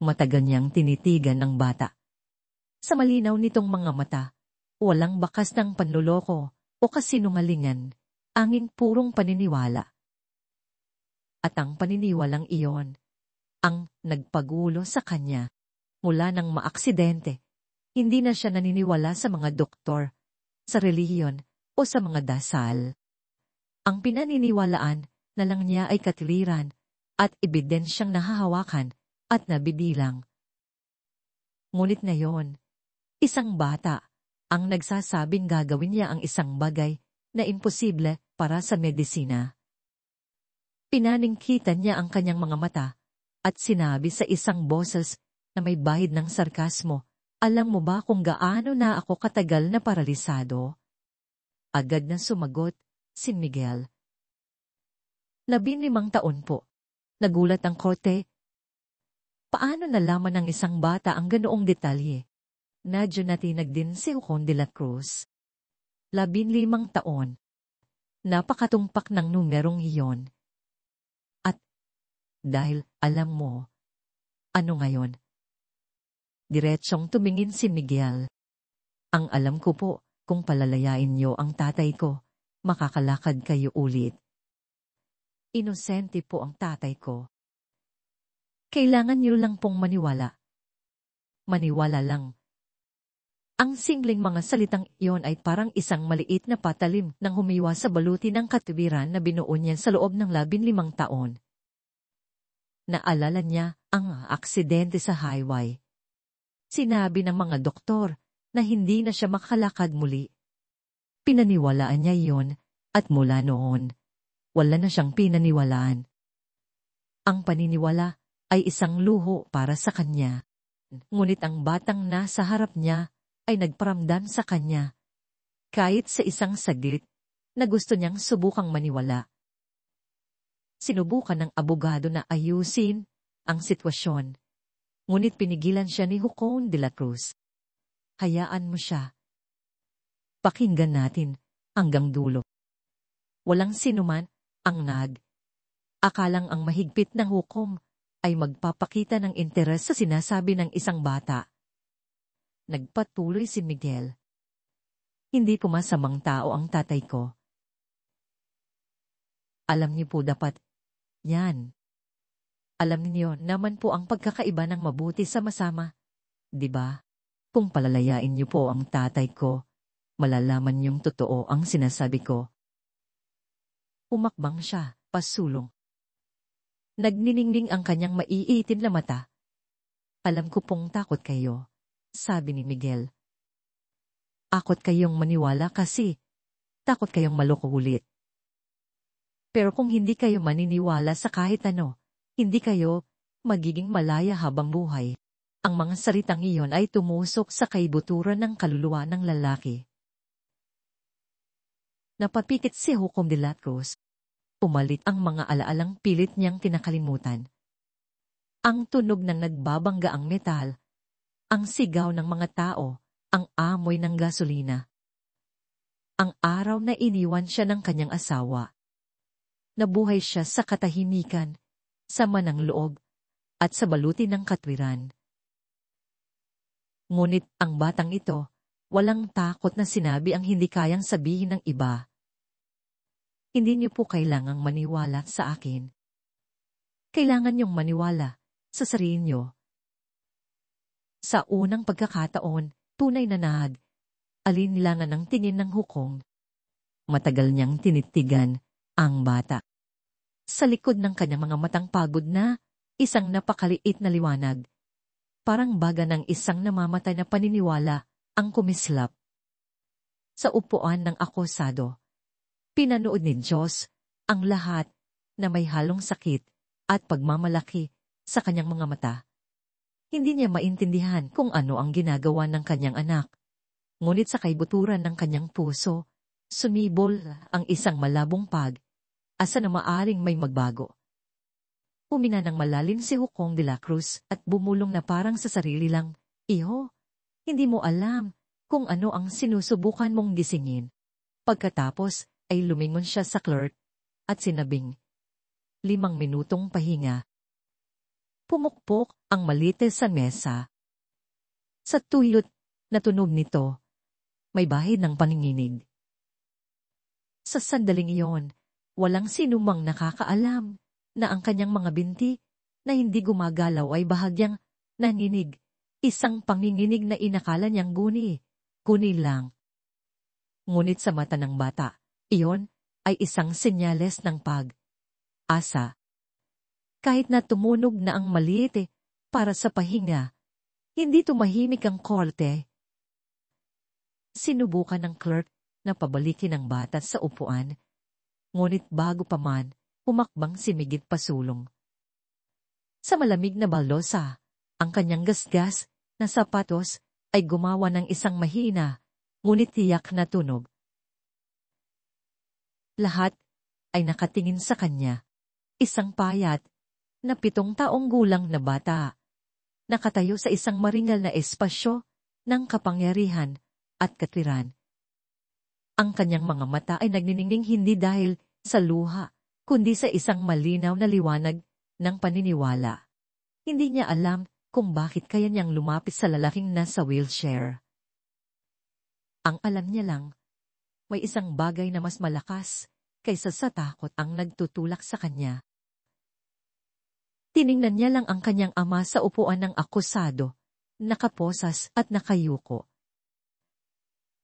Matagal niyang tinitigan ng bata. Sa malinaw nitong mga mata, walang bakas ng panloloko o kasinungalingan, anging purong paniniwala. At ang paniniwalang iyon, ang nagpagulo sa kanya. Mula nang maaksidente, hindi na siya naniniwala sa mga doktor, sa relihiyon, o sa mga dasal. Ang pinaniniwalaan na lang niya ay katwiran at ebidensyang nahahawakan at nabibilang. Ngunit ngayon, isang bata ang nagsasabing gagawin niya ang isang bagay na imposible para sa medisina. Pinaningkitan niya ang kanyang mga mata at sinabi sa isang boses na may bahid ng sarkasmo, "Alam mo ba kung gaano na ako katagal na paralisado?" Agad na sumagot si Miguel. 15 taon po. Nagulat ang kote. Paano nalaman ng isang bata ang ganoong detalye? Nadyo natinag din si Juan de la Cruz. 15 taon. Napakatungpak ng numerong iyon. At dahil alam mo, ano ngayon? Diretsyong tumingin si Miguel. Ang alam ko po, kung palalayain niyo ang tatay ko, makakalakad kayo ulit. Inosente po ang tatay ko. Kailangan niyo lang pong maniwala. Maniwala lang. Ang simpleng mga salitang iyon ay parang isang maliit na patalim nang humiwa sa baluti ng katwiran na binuo niya sa loob ng 15 taon. Naalala niya ang aksidente sa highway. Sinabi ng mga doktor na hindi na siya makalakad muli. Pinaniwalaan niya iyon at mula noon, wala na siyang pinaniwalaan. Ang paniniwala ay isang luho para sa kanya. Ngunit ang batang nasa harap niya ay nagparamdam sa kanya, kahit sa isang saglit, na gusto niyang subukang maniwala. Sinubukan ng abogado na ayusin ang sitwasyon, ngunit pinigilan siya ni Juan de la Cruz. Hayaan mo siya. Pakinggan natin hanggang dulo. Walang sinuman ang akalang ang mahigpit ng hukom ay magpapakita ng interes sa sinasabi ng isang bata. Nagpatuloy si Miguel. Hindi po masamang tao ang tatay ko. Alam niyo po dapat yan. Alam niyo naman po ang pagkakaiba ng mabuti sa masama. Di ba? Kung palalayain niyo po ang tatay ko, malalaman niyong totoo ang sinasabi ko. Umakbang siya, pasulong. Nagniningning ang kanyang maiitim na mata. Alam ko pong takot kayo, sabi ni Miguel. Akot kayong maniwala kasi takot kayong maloko ulit. Pero kung hindi kayo maniniwala sa kahit ano, hindi kayo magiging malaya habang buhay. Ang mga salitang iyon ay tumusok sa kaibuturan ng kaluluwa ng lalaki. Napapikit si Juan de la Cruz. Umalit ang mga alaalang pilit niyang kinakalimutan. Ang tunog ng nagbabangga ang metal, ang sigaw ng mga tao, ang amoy ng gasolina. Ang araw na iniwan siya ng kanyang asawa. Nabuhay siya sa katahimikan, sama ng loob, at sa baluti ng katwiran. Ngunit ang batang ito, walang takot na sinabi ang hindi kayang sabihin ng iba. Hindi niyo po kailangang maniwala sa akin. Kailangan niyong maniwala sa sarili niyo. Sa unang pagkakataon, tunay na alinlangan ng tingin ng hukong. Matagal niyang tinitigan ang bata. Sa likod ng kanyang mga matang pagod na, isang napakaliit na liwanag. Parang baga ng isang namamatay na paniniwala ang kumislap. Sa upuan ng akusado, pinanood ni Diyos ang lahat na may halong sakit at pagmamalaki sa kanyang mga mata. Hindi niya maintindihan kung ano ang ginagawa ng kanyang anak. Ngunit sa kaibuturan ng kanyang puso, sumibol ang isang malabong asa na maaring may magbago. Humina ng malalim si Juan de la Cruz at bumulong na parang sa sarili lang, "Iho, hindi mo alam kung ano ang sinusubukan mong gisingin." Pagkatapos ay lumingon siya sa clerk at sinabing, 5 minutong pahinga. Pumukpok ang malite sa mesa. Sa tuyot na tunog nito, may bahid ng paninginig. Sa sandaling iyon, walang sinumang nakakaalam na ang kanyang mga binti na hindi gumagalaw ay bahagyang nanginig, isang panginginig na inakala niyang guni lang. Ngunit sa mata ng bata, iyon ay isang senyales ng pag-asa. Kahit na tumunog na ang maliit para sa pahinga, hindi tumahimik ang korte. Sinubukan ng clerk na pabalikin ang bata sa upuan, ngunit bago pa man, humakbang si Migit pasulong. Sa malamig na baldosa, ang kanyang gasgas na sapatos ay gumawa ng isang mahina, ngunit tiyak na tunog. Lahat ay nakatingin sa kanya. Isang payat na 7 taong gulang na bata, nakatayo sa isang maringal na espasyo ng kapangyarihan at katwiran. Ang kanyang mga mata ay nagniningning hindi dahil sa luha, kundi sa isang malinaw na liwanag ng paniniwala. Hindi niya alam kung bakit kaya niyang lumapit sa lalaking nasa wheelchair. Ang alam niya lang, may isang bagay na mas malakas kaysa sa takot ang nagtutulak sa kanya. Tiningnan niya lang ang kanyang ama sa upuan ng akusado, nakaposas at nakayuko.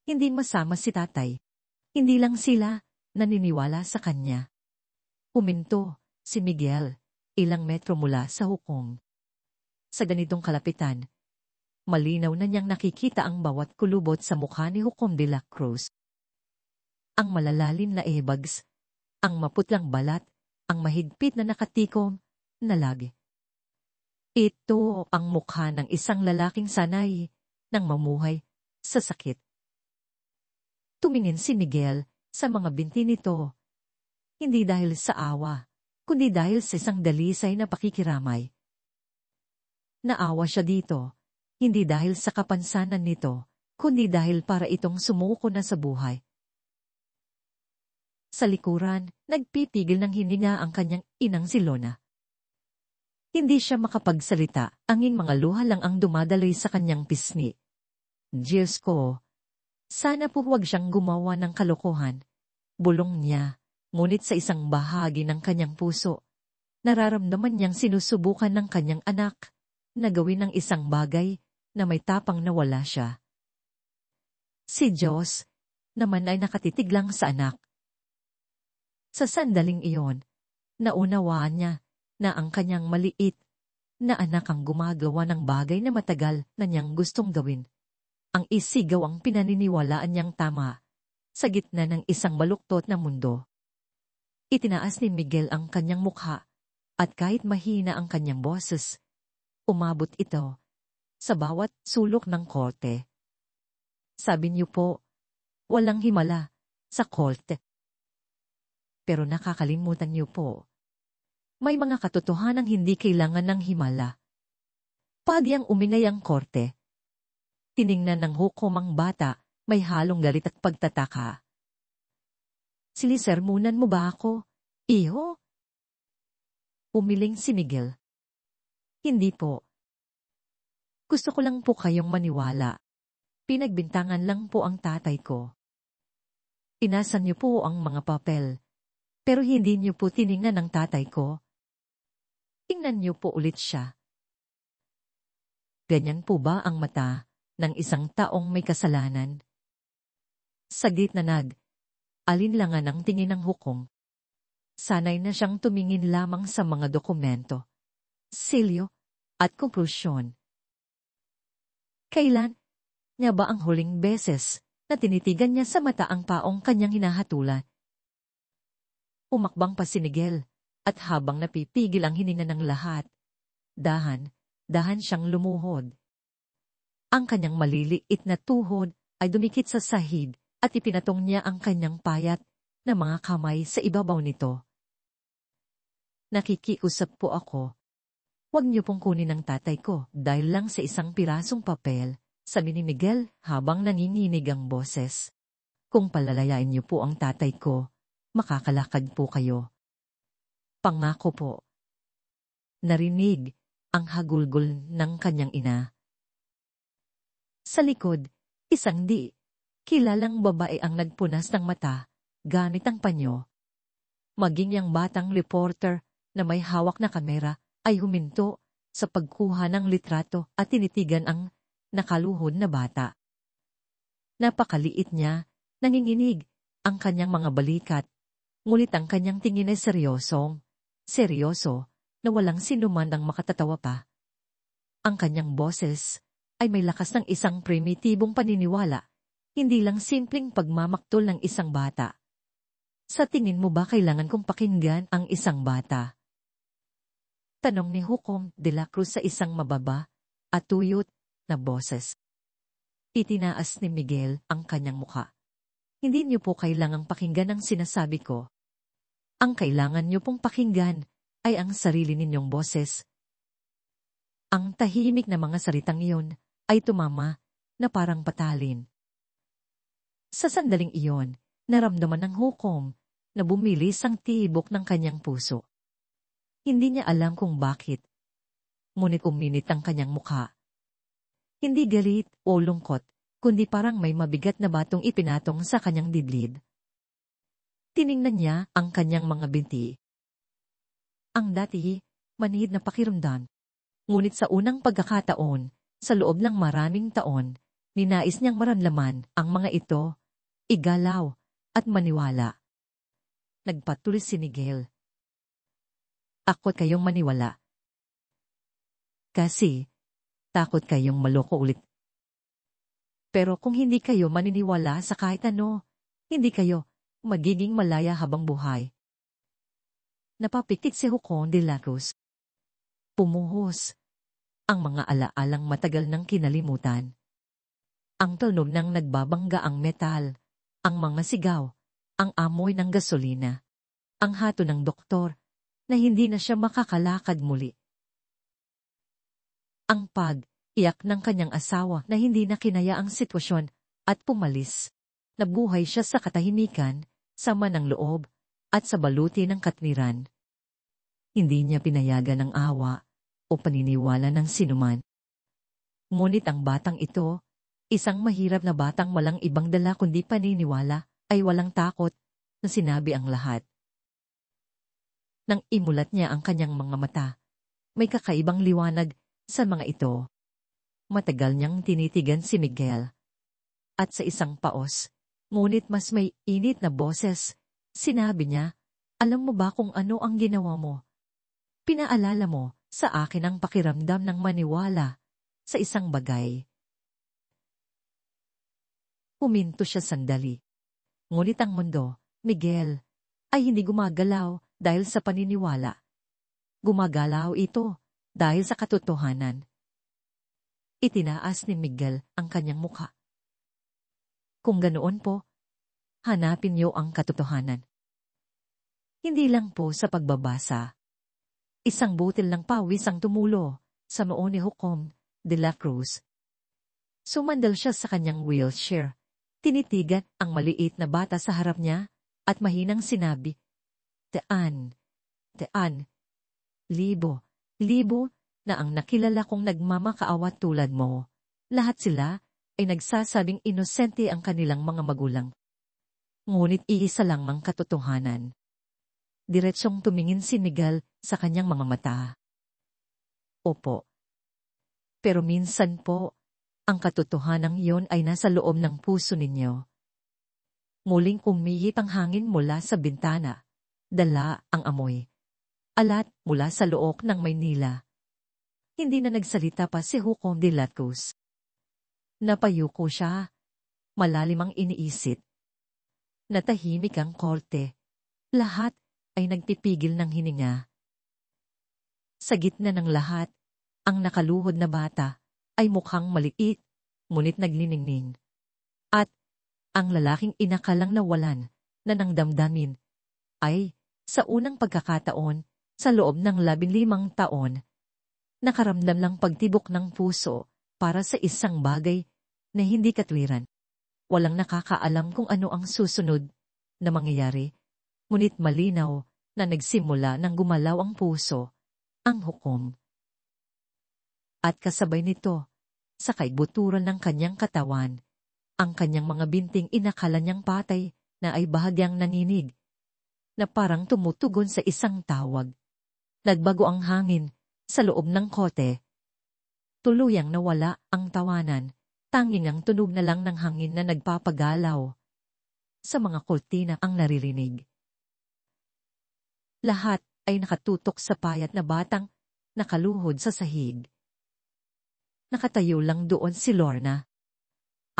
Hindi masama si tatay. Hindi lang sila naniniwala sa kanya. Huminto si Miguel, ilang metro mula sa hukom. Sa ganitong kalapitan, malinaw na niyang nakikita ang bawat kulubot sa mukha ni Hukom de la Cruz. Ang malalalim na ebags, ang maputlang balat, ang mahigpit na nakatikom na labi. Ito ang mukha ng isang lalaking sanay ng mamuhay sa sakit. Tumingin si Miguel sa mga binti nito, hindi dahil sa awa, kundi dahil sa isang dalisay na pakikiramay. Naawa siya dito, hindi dahil sa kapansanan nito, kundi dahil para itong sumuko na sa buhay. Sa likuran, nagpipigil ng hininga ang kanyang inang si Lona. Hindi siya makapagsalita, anging mga luha lang ang dumadaloy sa kanyang pisngi. Diyos ko, sana po huwag siyang gumawa ng kalokohan. Bulong niya, ngunit sa isang bahagi ng kanyang puso, nararamdaman niyang sinusubukan ng kanyang anak na gawin ng isang bagay na may tapang na wala siya. Si Diyos naman ay nakatitig lang sa anak. Sa sandaling iyon, naunawaan niya na ang kanyang maliit na anak ang gumagawa ng bagay na matagal na niyang gustong gawin. Ang isigaw ang pinaniniwalaan niyang tama sa gitna ng isang baluktot na mundo. Itinaas ni Miguel ang kanyang mukha at kahit mahina ang kanyang boses, umabot ito sa bawat sulok ng korte. Sabi niyo po, walang himala sa korte. Pero nakakalimutan niyo po, may mga katotohanang hindi kailangan ng himala. Pagyang umingay ang korte. Tiningnan ng hukom ang bata, may halong galit at pagtataka. Sinisermunan mo ba ako, iho? Umiling si Miguel. Hindi po. Gusto ko lang po kayong maniwala. Pinagbintangan lang po ang tatay ko. Inasan niyo po ang mga papel, pero hindi niyo po tiningnan ang tatay ko. Tingnan niyo po ulit siya. Ganyan po ba ang mata ng isang taong may kasalanan? Saglit na alinlangan ang tingin ng hukom. Sanay na siyang tumingin lamang sa mga dokumento, selyo, at konklusyon. Kailan niya ba ang huling beses na tinitigan niya sa mata ang paong kanyang hinahatulan? Umakbang pa si Miguel, at habang napipigil ang hininga ng lahat, dahan siyang lumuhod. Ang kanyang maliliit na tuhod ay dumikit sa sahig at ipinatong niya ang kanyang payat na mga kamay sa ibabaw nito. Nakikiusap po ako. Huwag niyo pong kunin ang tatay ko dahil lang sa isang pirasong papel, sabi ni Miguel habang nanginginig ang boses. Kung palalayain niyo po ang tatay ko, makakalakad po kayo. Pangako po. Narinig ang hagulgol ng kanyang ina. Sa likod, isang kilalang babae ang nagpunas ng mata gamit ang panyo. Maging ang batang reporter na may hawak na kamera ay huminto sa pagkuha ng litrato at tinitigan ang nakaluhod na bata. Napakaliit niya, nanginginig ang kanyang mga balikat, ngunit ang kanyang tingin ay seryoso, na walang sinuman ang makatatawa pa. Ang kanyang boses ay may lakas ng isang primitibong paniniwala, Hindi lang simpleng pagmamaktol ng isang bata. Sa tingin mo ba kailangan kong pakinggan ang isang bata? Tanong ni Hukom de la Cruz sa isang mababa at tuyot na boses. Itinaas ni Miguel ang kanyang muka. Hindi niyo po kailangang pakinggan ang sinasabi ko. Ang kailangan niyo pong pakinggan ay ang sarili ninyong boses. Ang tahimik na mga salitang iyon ay tumama na parang patalin. Sa sandaling iyon, naramdaman ng Hukom na bumilis ang tibok ng kanyang puso. Hindi niya alam kung bakit. Ngunit uminit ang kanyang mukha. Hindi galit o lungkot, kundi parang may mabigat na batong ipinatong sa kanyang dibdib. Tiningnan niya ang kanyang mga binti. Ang dati, manhid na pakiramdam. Ngunit sa unang pagkakataon, sa loob ng maraming taon, ninais niyang maramdaman ang mga ito, igalaw at maniwala. Nagpatuloy si Miguel. Takot kayong maniwala. Kasi, takot kayong maloko ulit. Pero kung hindi kayo maniniwala sa kahit ano, hindi kayo magiging malaya habang buhay. Napapikit si Hukom de la Cruz. Pumuhos ang mga alaalang matagal nang kinalimutan. Ang tunog ng nagbabangga ang metal, ang mga sigaw, ang amoy ng gasolina, ang hato ng doktor na hindi na siya makakalakad muli. Ang pag-iyak ng kanyang asawa na hindi na kinaya ang sitwasyon at pumalis. Nabuhay siya sa katahimikan, sama ng loob, at sa baluti ng katwiran. Hindi niya pinayagan ng awa o paniniwala ng sinuman. Ngunit ang batang ito, isang mahirap na batang walang ibang dala kundi paniniwala, ay walang takot na sinabi ang lahat. Nang imulat niya ang kanyang mga mata, may kakaibang liwanag sa mga ito. Matagal niyang tinitigan si Miguel. At sa isang paos, ngunit mas may init na boses, sinabi niya, alam mo ba kung ano ang ginawa mo? Pinaalala mo sa akin ang pakiramdam ng maniwala sa isang bagay. Huminto siya sandali. Ngunit ang mundo, Miguel, ay hindi gumagalaw dahil sa paniniwala. Gumagalaw ito dahil sa katotohanan. Itinaas ni Miguel ang kanyang mukha. Kung ganoon po, hanapin niyo ang katotohanan. Hindi lang po sa pagbabasa. Isang butil ng pawis ang tumulo sa noo ni Hukom de la Cruz. Sumandal siya sa kanyang wheelchair. Tinitigan ang maliit na bata sa harap niya at mahinang sinabi, Tean, libo na ang nakilala kong nagmamakaawa tulad mo. Lahat sila ay nagsasabing inosente ang kanilang mga magulang. Ngunit iisa lang ang katotohanan. Diretsong tumingin si Miguel sa kanyang mga mata. Opo. Pero minsan po, ang katotohanang iyon ay nasa loob ng puso ninyo. Muling umihip ang hangin mula sa bintana. Dala ang amoy. Alat mula sa look ng Maynila. Hindi na nagsalita pa si Hukom de la Cruz. Napayuko siya. Malalim ang iniisip. Natahimik ang korte. Lahat ay nagpipigil ng hininga. Sa gitna ng lahat, ang nakaluhod na bata ay mukhang maliit, ngunit nagniningning. At ang lalaking inakalang nawalan na ng damdamin ay, sa unang pagkakataon, sa loob ng 15 taon, nakaramdam ng pagtibok ng puso para sa isang bagay na hindi katwiran. Walang nakakaalam kung ano ang susunod na mangyayari, ngunit malinaw na nagsimula nang gumalaw ang puso, ang hukom. At kasabay nito, sa kaibuturan ng kanyang katawan, ang kanyang mga binting inakala niyang patay na ay bahagyang naninig, na parang tumutugon sa isang tawag. Nagbago ang hangin sa loob ng kote. Tuluyang nawala ang tawanan, tanging ang tunog na lang ng hangin na nagpapagalaw. Sa mga kurtina ang naririnig. Lahat ay nakatutok sa payat na batang nakaluhod sa sahig. Nakatayo lang doon si Lorna.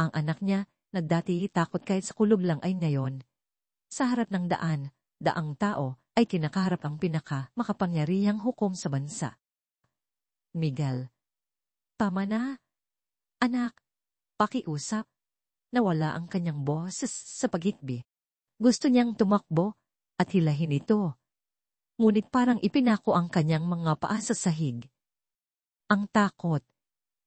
Ang anak niya na dati takot kahit sa kulob lang ay ngayon. Sa harap ng daang tao ay kinakaharap ang makapangyarihang hukom sa bansa. Miguel. Tama na. Anak, pakiusap. Nawala ang kanyang boses sa pagikbi. Gusto niyang tumakbo at hilahin ito. Ngunit parang ipinako ang kanyang mga paa sa sahig. Ang takot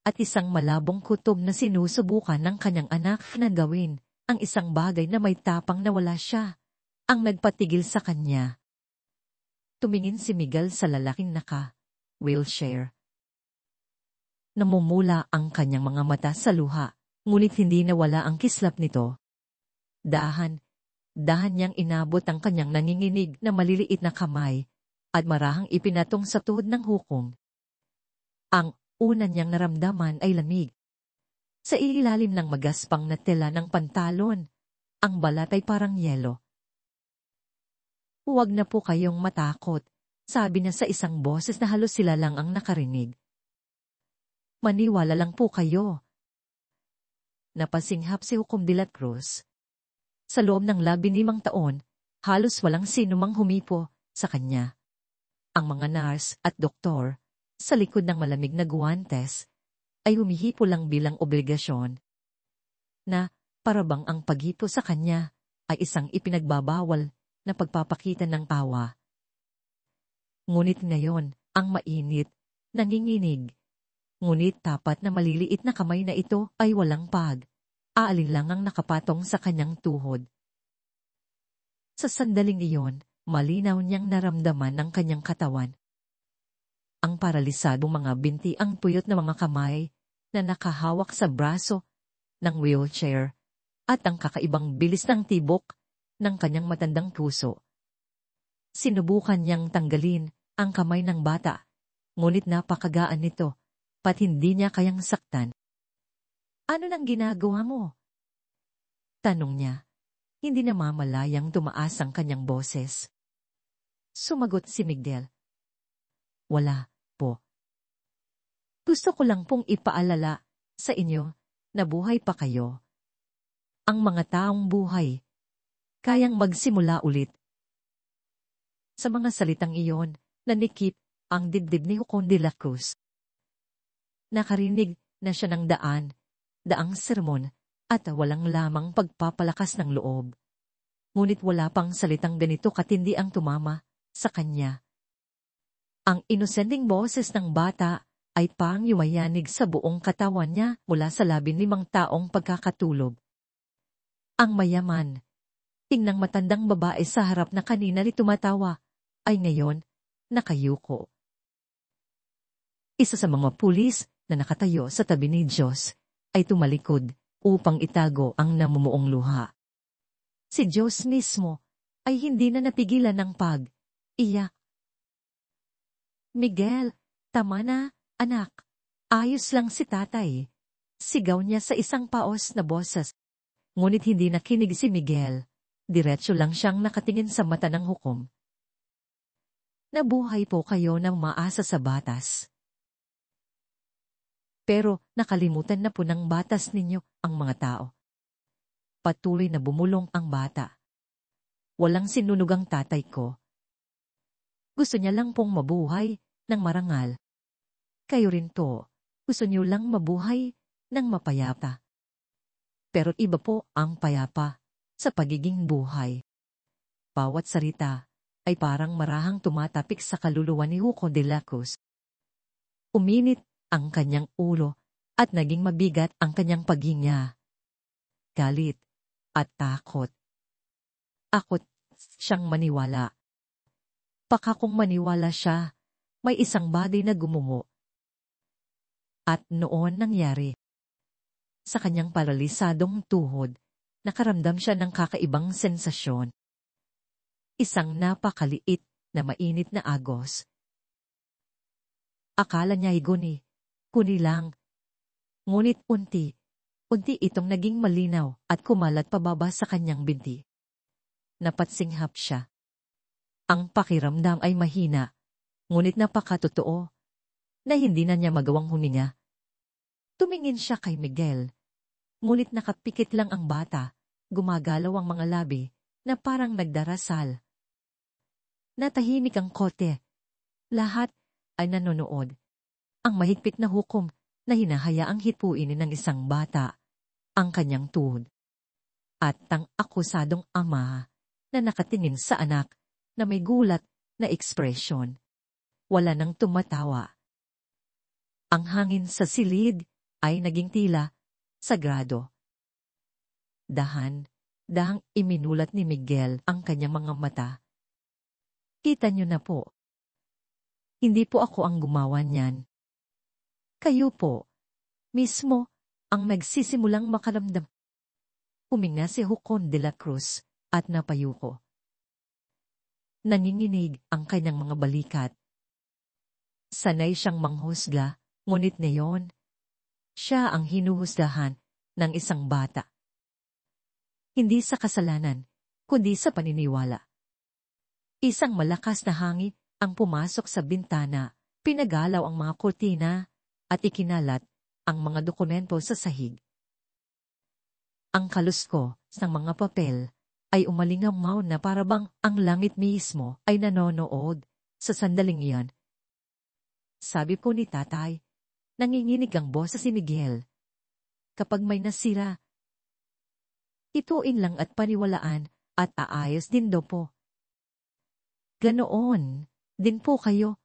at isang malabong kutob na sinusubukan ng kanyang anak na gawin ang isang bagay na may tapang na wala siya, ang nagpatigil sa kanya. Tumingin si Miguel sa lalaking naka-wheelchair. Namumula ang kanyang mga mata sa luha, ngunit hindi nawala ang kislap nito. Dahan niyang inabot ang kanyang nanginginig na maliliit na kamay at marahang ipinatong sa tuhod ng hukom. Ang una niyang naramdaman ay lamig. Sa ilalim ng magaspang na tela ng pantalon, ang balat ay parang yelo. Huwag na po kayong matakot, sabi niya sa isang boses na halos sila lang ang nakarinig. Maniwala lang po kayo. Napasinghap si Hukom de la Cruz. Sa loob ng 15 taon, halos walang sino mang humipo sa kanya. Ang mga nurse at doktor, sa likod ng malamig na guwantes, ay humihipo lang bilang obligasyon. Na parabang ang paghipo sa kanya ay isang ipinagbabawal na pagpapakita ng awa. Ngunit ngayon, ang mainit, nanginginig. Ngunit tapat na maliliit na kamay na ito ay walang aalinlangang nakapatong sa kanyang tuhod. Sa sandaling iyon, malinaw niyang naramdaman ng kanyang katawan. Ang paralisadong mga binti, ang puyot na mga kamay na nakahawak sa braso ng wheelchair at ang kakaibang bilis ng tibok ng kanyang matandang puso. Sinubukan niyang tanggalin ang kamay ng bata, ngunit napakagaan nito, pat hindi niya kayang saktan. Ano nang ginagawa mo? Tanong niya. Hindi namamalayang tumaas ang kanyang boses. Sumagot si Miguel. Wala po. Gusto ko lang pong ipaalala sa inyo na buhay pa kayo. Ang mga taong buhay, kayang magsimula ulit. Sa mga salitang iyon, nanikip ang dibdib ni Hukom de la Cruz. Nakarinig na siya ng daang sermon at walang lamang pagpapalakas ng loob. Ngunit wala pang salitang ganito katindi ang tumama sa kanya. Ang inosenteng boses ng bata ay pang yumayanig sa buong katawan niya mula sa 15 taong pagkakatulog. Ang mayaman, tingnang matandang babae sa harap na kanina ni tumatawa, ay ngayon nakayuko. Isa sa mga pulis na nakatayo sa tabi ni Diyos ay tumalikod upang itago ang namumuong luha. Si Diyos mismo ay hindi na napigilan ng pag-iyak. Miguel, tama na, anak. Ayos lang si tatay. Sigaw niya sa isang paos na boses. Ngunit hindi nakinig si Miguel. Diretso lang siyang nakatingin sa mata ng hukom. Nabuhay po kayo ng maasa sa batas. Pero nakalimutan na po ng batas ninyo ang mga tao. Patuloy na bumulong ang bata. Walang sinunog ang tatay ko. Gusto niya lang pong mabuhay ng marangal. Kayo rin to, gusto niyo lang mabuhay ng mapayapa. Pero iba po ang payapa sa pagiging buhay. Bawat salita ay parang marahang tumatapik sa kaluluwa ni Hukom de la Cruz. Uminit ang kanyang ulo at naging mabigat ang kanyang paghinga. Galit at takot. Akot siyang maniwala. Baka kung maniwala siya, may isang bagay na gumungo. At noon nangyari. Sa kanyang paralisadong tuhod, nakaramdam siya ng kakaibang sensasyon. Isang napakaliit na mainit na agos. Akala niya ay kuni lang. Ngunit unti itong naging malinaw at kumalat pababa sa kanyang binti. Napatsinghap siya. Ang pakiramdam ay mahina, ngunit napakatotoo na hindi na niya magawang huminga. Tumingin siya kay Miguel. Ngunit nakapikit lang ang bata, gumagalaw ang mga labi, na parang nagdarasal. Natahimik ang kote. Lahat ay nanonood. Ang mahigpit na hukom na hinahayaang hipuin ng isang bata, ang kanyang tuhod. At ang akusadong ama na nakatingin sa anak na may gulat na ekspresyon. Wala nang tumatawa. Ang hangin sa silid ay naging tila sagrado. Dahang iminulat ni Miguel ang kanyang mga mata. Kita niyo na po. Hindi po ako ang gumawa niyan. Kayo po, mismo, ang nagsisimulang makaramdam. Huminga si Jucon de la Cruz at napayuko. Nanginginig ang kanyang mga balikat. Sanay siyang manghusga, ngunit ngayon, siya ang hinuhusgahan ng isang bata. Hindi sa kasalanan, kundi sa paniniwala. Isang malakas na hangin ang pumasok sa bintana, pinagalaw ang mga kurtina, at ikinalat ang mga dokumento sa sahig. Ang kalusko ng mga papel ay umalingaw na parabang ang langit mismo ay nanonood sa sandaling iyan. Sabi po ni tatay, nanginginig ang boses ni Miguel. Kapag may nasira, ituin lang at paniwalaan at aayos din daw po. Ganoon din po kayo.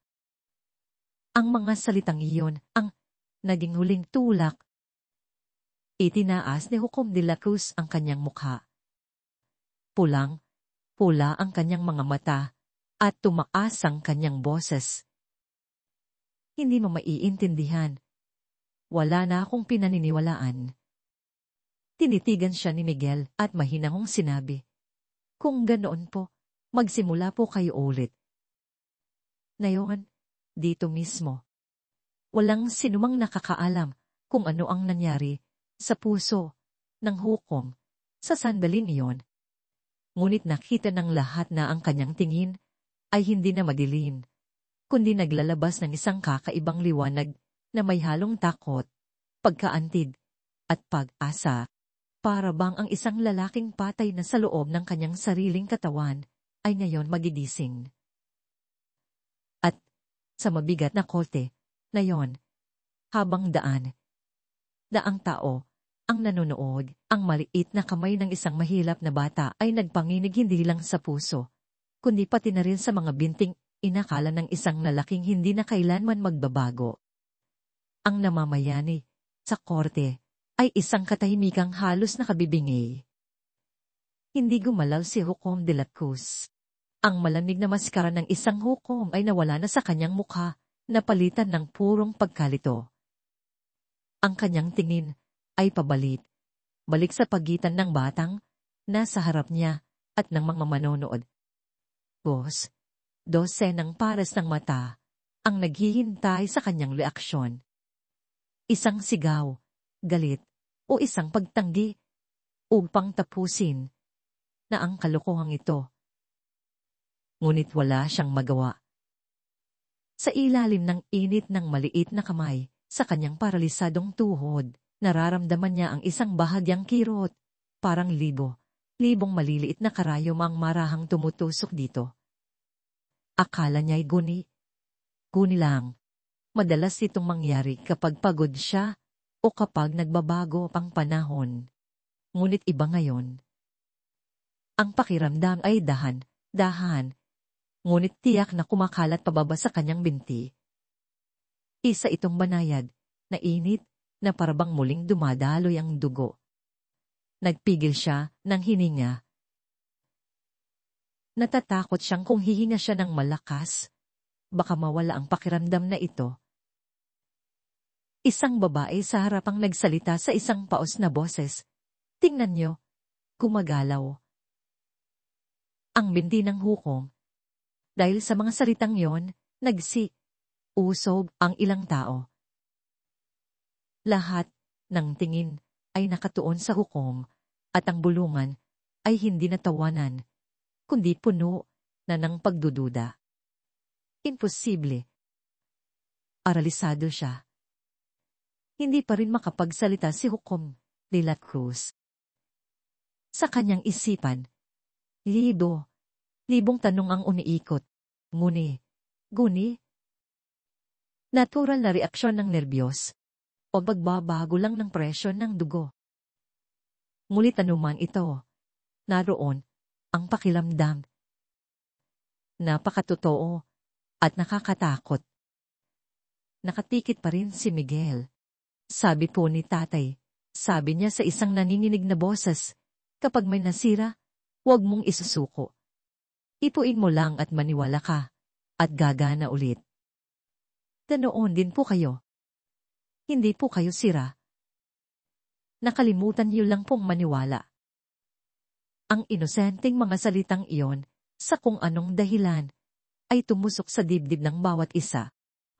Ang mga salitang iyon ang naging huling tulak. Itinaas ni Jucom de la Cruz ang kanyang mukha. Pula ang kanyang mga mata at tumaas ang kanyang boses. Hindi mo maiintindihan. Wala na akong pinaniniwalaan. Tinitigan siya ni Miguel at mahinahong sinabi, kung ganoon po, magsimula po kayo ulit. Ngayon, dito mismo. Walang sinumang nakakaalam kung ano ang nangyari sa puso ng Jucom sa sandaling iyon. Ngunit nakita ng lahat na ang kanyang tingin ay hindi na madilim, kundi naglalabas ng isang kakaibang liwanag na may halong takot, pagkaantid, at pag-asa. Para bang ang isang lalaking patay na sa loob ng kanyang sariling katawan ay ngayon magigising. At sa mabigat na kote, na yon, habang daang tao, ang nanonood, ang maliit na kamay ng isang mahilap na bata ay nagpanginig hindi lang sa puso, kundi pati na rin sa mga binting inakala ng isang lalaking hindi na kailanman magbabago. Ang namamayani sa korte ay isang katahimikang halos nakabibingay. Hindi gumalaw si Jucom de la Cruz. Ang malamig na maskara ng isang hukom ay nawala na sa kanyang mukha, napalitan ng purong pagkalito. Ang kanyang tingin ay balik sa pagitan ng batang nasa harap niya at ng mga manonood. Dosenang pares ng mata ang naghihintay sa kanyang reaksyon. Isang sigaw, galit, o isang pagtanggi upang tapusin na ang kalokohang ito. Ngunit wala siyang magawa. Sa ilalim ng init ng maliit na kamay, sa kanyang paralisadong tuhod, nararamdaman niya ang isang bahagyang kirot, parang libong maliliit na karayom ang marahang tumutusok dito. Akala niya'y guni lang. Madalas itong mangyari kapag pagod siya o kapag nagbabago ang panahon. Ngunit iba ngayon. Ang pakiramdam ay dahan, ngunit tiyak na kumakalat pababa sa kanyang binti. Isa itong banayad, na init, na parabang muling dumadaloy ang dugo. Nagpigil siya ng hininga. Natatakot siyang kung hihinga siya ng malakas, baka mawala ang pakiramdam na ito. Isang babae sa harapang nagsalita sa isang paos na boses. Tingnan niyo, gumagalaw. Ang binti ng Jucom. Dahil sa mga salitang yon, usog ang ilang tao. Lahat ng tingin ay nakatuon sa Jucom at ang bulungan ay hindi natawanan, kundi puno na ng pagdududa. Imposible. Aralisado siya. Hindi pa rin makapagsalita si Jucom de la Cruz. Sa kanyang isipan, libong tanong ang uniikot. Guni. Natural na reaksyon ng nerbiyos o pagbabago lang ng presyon ng dugo. Ngunit anuman ito, naroon ang pakiramdam. Napakatotoo at nakakatakot. Nakatikit pa rin si Miguel. Sabi po ni tatay, sabi niya sa isang nanginginig na boses, kapag may nasira, huwag mong isusuko. Ipuin mo lang at maniwala ka, at gagana ulit. Ganoon din po kayo. Hindi po kayo sira. Nakalimutan niyo lang pong maniwala. Ang inosenteng mga salitang iyon, sa kung anong dahilan, ay tumusok sa dibdib ng bawat isa.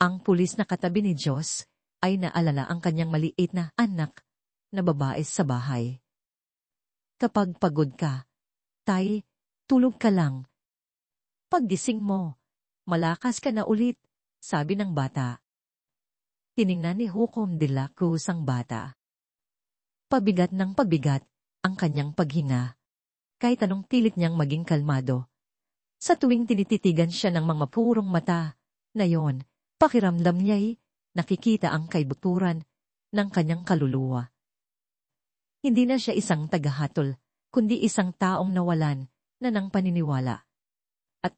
Ang pulis na katabi ni Diyos ay naalala ang kanyang maliit na anak na babae sa bahay. Kapag pagod ka, tay, tulog ka lang. Paggising mo, malakas ka na ulit, sabi ng bata. Tiningnan ni Hukom de la Cruz ang bata. Pabigat ng pabigat ang kanyang paghinga. Kahit anong pilit niyang maging kalmado. Sa tuwing tinititigan siya ng mga purong mata, na yon, pakiramdam niya'y nakikita ang kaibuturan ng kanyang kaluluwa. Hindi na siya isang tagahatol, kundi isang taong nawalan na ng paniniwala. At,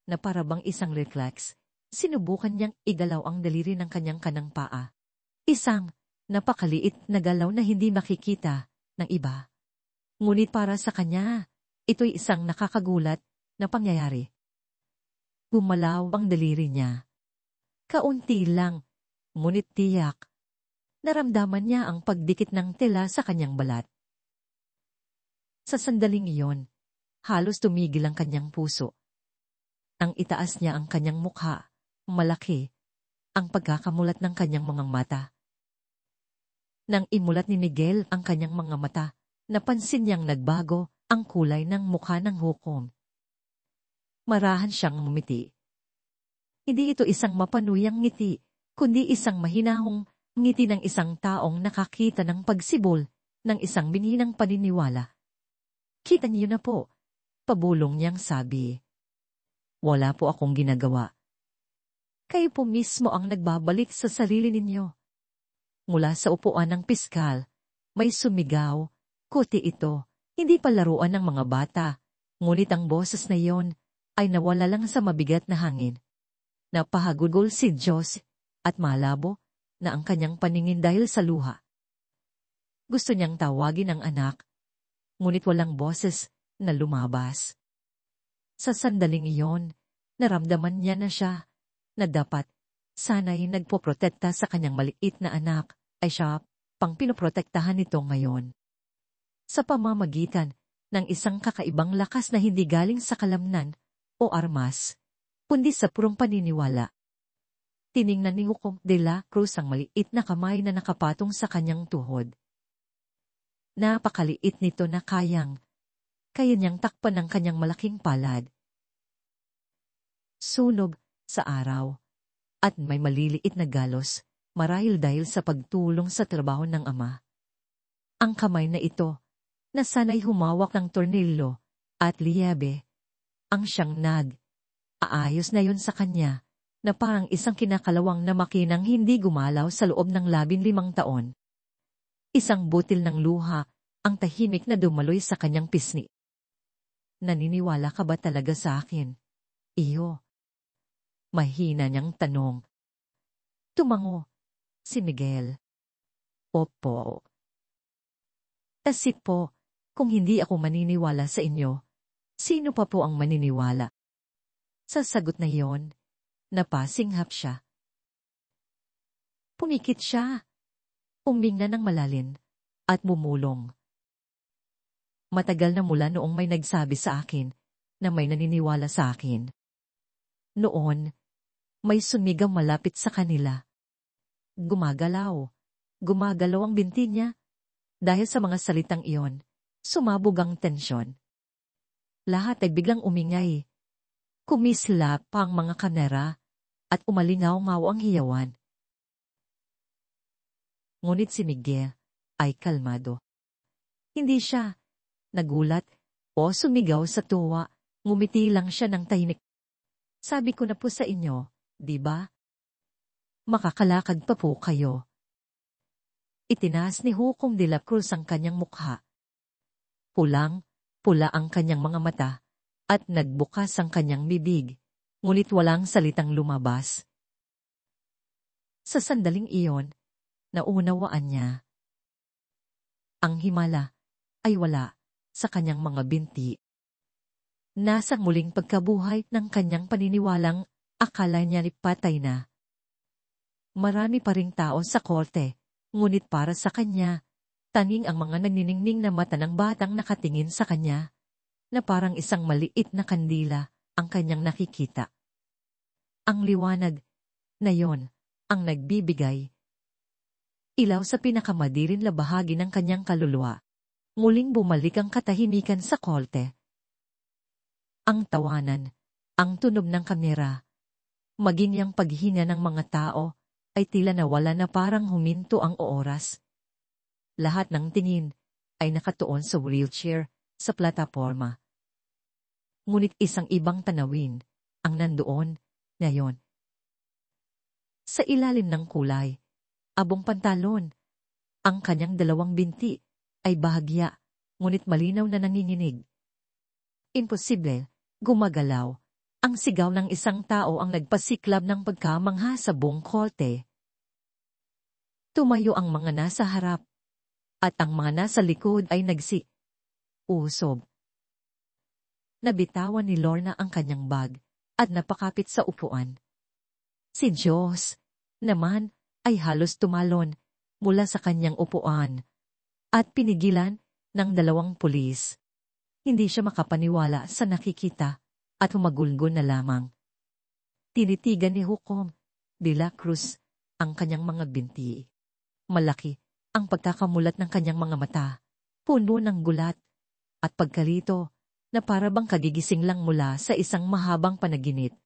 na parabang isang reflex, sinubukan niyang igalaw ang daliri ng kanyang kanang paa. Isang napakaliit na galaw na hindi makikita ng iba. Ngunit para sa kanya, ito'y isang nakakagulat na pangyayari. Gumalaw ang daliri niya. Kaunti lang, ngunit tiyak. Naramdaman niya ang pagdikit ng tela sa kanyang balat. Sa sandaling iyon, halos tumigil ang kanyang puso. Ang itaas niya ang kanyang mukha, malaki, ang pagkakamulat ng kanyang mga mata. Nang imulat ni Miguel ang kanyang mga mata, napansin niyang nagbago ang kulay ng mukha ng Hukom. Marahan siyang ngumiti. Hindi ito isang mapanuyang ngiti, kundi isang mahinahong ngiti ng isang taong nakakita ng pagsibol ng isang bininang paniniwala. Kita niyo na po, pabulong niyang sabi. Wala po akong ginagawa. Kayo po mismo ang nagbabalik sa sarili ninyo. Mula sa upuan ng piskal, may sumigaw, kuti ito, hindi pa laruan ng mga bata, ngunit ang boses na iyon ay nawala lang sa mabigat na hangin. Napahagulgol si Diyos at malabo na ang kanyang paningin dahil sa luha. Gusto niyang tawagin ang anak, ngunit walang boses na lumabas. Sa sandaling iyon, naramdaman niya na siya na dapat sana'y nagpoprotekta sa kanyang maliit na anak ay siya pang pinoprotektahan nito ngayon. Sa pamamagitan ng isang kakaibang lakas na hindi galing sa kalamnan o armas, kundi sa purong paniniwala. Tiningnan ni Hukom de la Cruz ang maliit na kamay na nakapatong sa kanyang tuhod. Napakaliit nito na kaya niyang takpan ng kanyang malaking palad. Sunog sa araw, at may maliliit na galos, marahil dahil sa pagtulong sa trabaho ng ama. Ang kamay na ito, na sana'y humawak ng tornilyo at liyebe, ang siyang aayos na yon sa kanya, na parang isang kinakalawang na makinang hindi gumalaw sa loob ng 15 taon. Isang butil ng luha, ang tahimik na dumaloy sa kanyang pisngi. Naniniwala ka ba talaga sa akin? Iyo. Mahina niyang tanong. Tumango si Miguel. Opo. Kasi po, kung hindi ako maniniwala sa inyo, sino pa po ang maniniwala? Sa sagot na iyon, napasinghap siya. Pumikit siya. Huminga ng malalim at bumulong. Matagal na mula noong may nagsabi sa akin na may naniniwala sa akin. Noon, may sumigaw malapit sa kanila. Gumagalaw ang binti niya. Dahil sa mga salitang iyon, sumabog ang tensyon. Lahat ay biglang umingay. Kumislap pa ang mga kamera at umalingaw-ngaw ang hiyawan. Ngunit si Miguel ay kalmado. Hindi siya nagulat o sumigaw sa tuwa, ngumiti lang siya ng tahimik. Sabi ko na po sa inyo, di ba? Makakalakad pa po kayo. Itinaas ni Hukom de la Cruz ang kanyang mukha. Pula ang kanyang mga mata, at nagbukas ang kanyang bibig, ngunit walang salitang lumabas. Sa sandaling iyon, naunawaan niya. Ang himala ay wala sa kanyang mga binti. Nasa muling pagkabuhay ng kanyang paniniwalang akala niya ni patay na. Marami pa ring tao sa korte, ngunit para sa kanya, tanging ang mga naniningning na mata ng batang nakatingin sa kanya, na parang isang maliit na kandila ang kanyang nakikita. Ang liwanag na yon ang nagbibigay ilaw sa pinakamadilim na bahagi ng kanyang kaluluwa. Muling bumalik ang katahimikan sa korte. Ang tawanan, ang tunog ng kamera, maging ang paghina ng mga tao, ay tila nawala na parang huminto ang oras. Lahat ng tingin ay nakatuon sa wheelchair sa plataporma. Ngunit isang ibang tanawin ang nandoon ngayon. Sa ilalim ng kulay, abong pantalon, ang kanyang dalawang binti ay bahagya, ngunit malinaw na nanginginig. Imposible, gumagalaw. Ang sigaw ng isang tao ang nagpasiklab ng pagkamangha sa buong korte. Tumayo ang mga nasa harap, at ang mga nasa likod ay usob. Nabitawan ni Lorna ang kanyang bag, at napakapit sa upuan. Si Diyos naman ay halos tumalon mula sa kanyang upuan, at pinigilan ng dalawang pulis. Hindi siya makapaniwala sa nakikita, at humagulgol na lamang. Tinitigan ni Hukom de la Cruz ang kanyang mga binti. Malaki ang pagkakamulat ng kanyang mga mata, puno ng gulat, at pagkalito na para bang kagigising lang mula sa isang mahabang panaginip.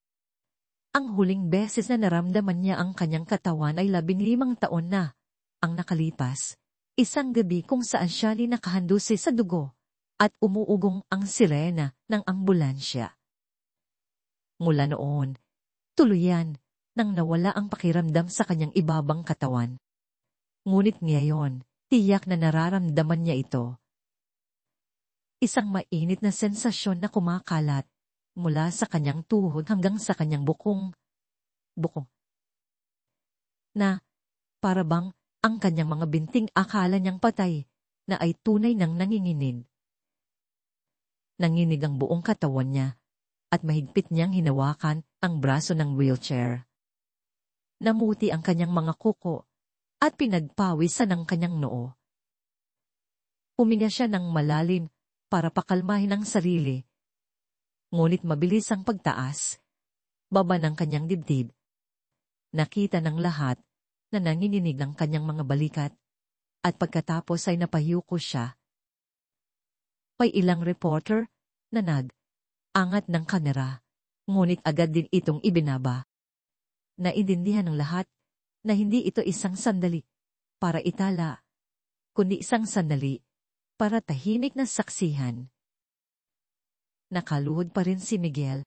Ang huling beses na naramdaman niya ang kanyang katawan ay 15 taon na ang nakalipas. Isang gabi kung saan siya nakahandusay sa dugo at umuugong ang sirena ng ambulansya. Mula noon, tuluyan nang nawala ang pakiramdam sa kanyang ibabang katawan. Ngunit ngayon, tiyak na nararamdaman niya ito. Isang mainit na sensasyon na kumakalat mula sa kanyang tuhod hanggang sa kanyang buko. Na, para bang ang kanyang mga binting akala niyang patay na ay tunay nang nanginginig. Nanginig ang buong katawan niya, at mahigpit niyang hinawakan ang braso ng wheelchair. Namuti ang kanyang mga kuko, at pinagpawisan ang kanyang noo. Huminga siya ng malalim para pakalmahin ang sarili. Ngunit mabilis ang pagtaas, baba ng kanyang dibdib. Nakita ng lahat na nanginginig ang kanyang mga balikat, at pagkatapos ay napayuko siya. May ilang reporter na angat ng kamera, ngunit agad din itong ibinaba. Naintindihan ng lahat na hindi ito isang sandali para itala, kundi isang sandali para tahimik na saksihan. Nakaluhod pa rin si Miguel.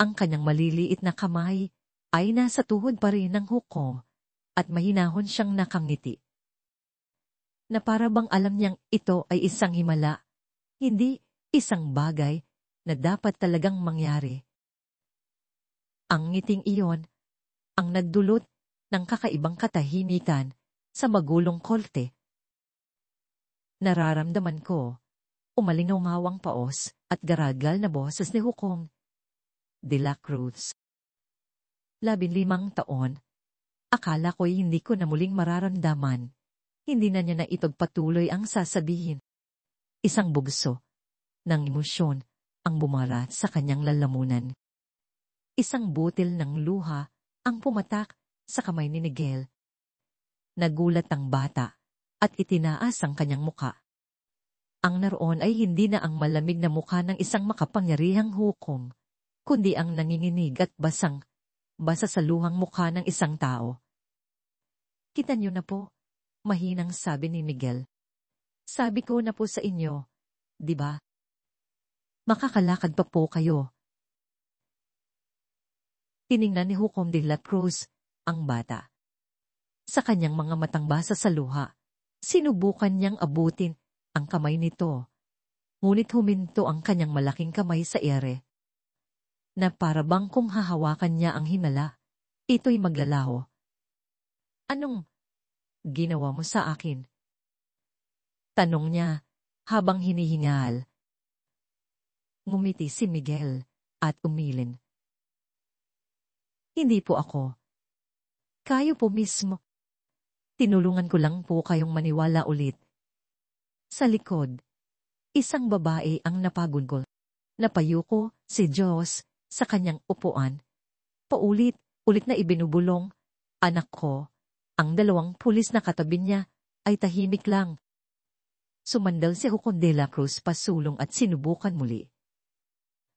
Ang kanyang maliliit na kamay ay nasa tuhod pa rin ng Hukom, at mahinahon siyang nakangiti. Na para bang alam niyang ito ay isang himala, hindi isang bagay na dapat talagang mangyari. Ang ngiting iyon ang nagdulot ng kakaibang katahimikan sa magulong korte. Nararamdaman ko, umalingawang paos at garagal na boses ni Hukom de la Cruz. 15 taon, akala ko'y hindi ko na muling mararamdaman. Hindi na niya na ipagpatuloy ang sasabihin. Isang bugso ng emosyon ang bumarat sa kanyang lalamunan. Isang butil ng luha ang pumatak sa kamay ni Miguel. Nagulat ang bata at itinaas ang kanyang muka. Ang naroon ay hindi na ang malamig na mukha ng isang makapangyarihang Hukom, kundi ang nanginginig at basa sa luhang mukha ng isang tao. Kita niyo na po, Mahinang sabi ni Miguel. Sabi ko na po sa inyo, di ba? Makakalakad pa po kayo. Tiningnan ni Hukom de la Cruz ang bata. Sa kanyang mga matang basa sa luha, sinubukan niyang abutin ang kamay nito. Ngunit huminto ang kanyang malaking kamay sa ere. Na para bang kung hahawakan niya ang hinala, ito'y maglalaho. Anong ginawa mo sa akin? Tanong niya habang hinihingal. Ngumiti si Miguel at umilin. Hindi po ako. Kayo po mismo. Tinulungan ko lang po kayong maniwala ulit. Sa likod, isang babae ang napagulgol. Napayuko si Diyos sa kanyang upuan. Paulit-ulit na ibinubulong, anak ko, ang dalawang pulis na katabi niya ay tahimik lang. Sumandal si Hukom de la Cruz pasulong at sinubukan muli.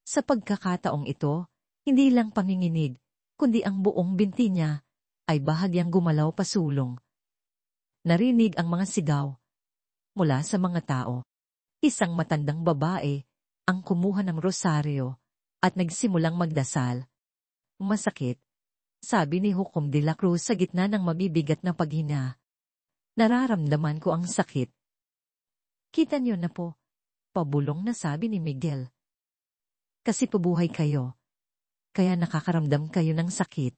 Sa pagkakataong ito, hindi lang panginginig, kundi ang buong binti niya ay bahagyang gumalaw pasulong. Narinig ang mga sigaw mula sa mga tao. Isang matandang babae ang kumuha ng rosaryo at nagsimulang magdasal. Masakit, sabi ni Hukom de la Cruz sa gitna ng mabibigat na paghina. Nararamdaman ko ang sakit. Kita niyo na po, pabulong na sabi ni Miguel. Kasi pabuhay kayo, kaya nakakaramdam kayo ng sakit.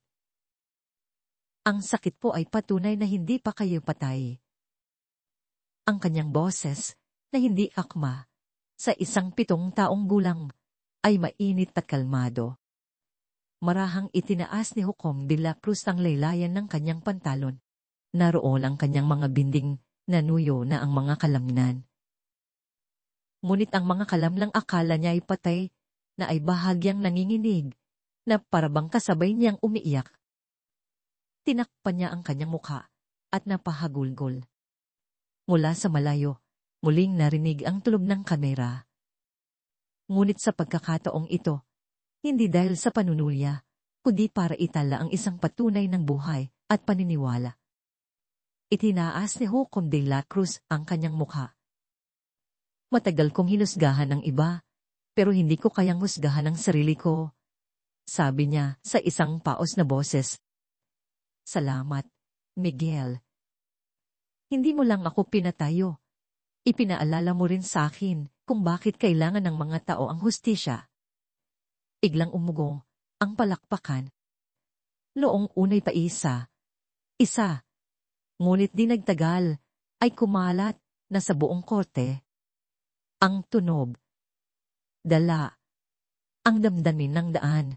Ang sakit po ay patunay na hindi pa kayo patay. Ang kanyang boses, na hindi akma, sa isang 7 taong gulang, ay mainit at kalmado. Marahang itinaas ni Hukom de la Cruz ang laylayan ng kanyang pantalon. Naroon ang kanyang mga binding na nuyo na ang mga kalamnan. Ngunit ang mga kalamlang akala niya ay patay, na ay bahagyang nanginginig, na parabang kasabay niyang umiiyak. Tinakpan niya ang kanyang mukha at napahagulgol. Mula sa malayo, muling narinig ang tunog ng kamera. Ngunit sa pagkakataong ito, hindi dahil sa panunulya, kundi para itala ang isang patunay ng buhay at paniniwala. Itinaas ni Hukom de la Cruz ang kanyang mukha. Matagal kong hinusgahan ng iba, pero hindi ko kayang husgahan ang sarili ko. Sabi niya sa isang paos na boses. Salamat, Miguel. Hindi mo lang ako pinatayo. Ipinaalala mo rin sa akin kung bakit kailangan ng mga tao ang hustisya. Iglang umugong ang palakpakan. Noong unay pa isa. Ngunit di nagtagal ay kumalat na sa buong korte. Ang tunog. Dala. Ang damdamin ng daan.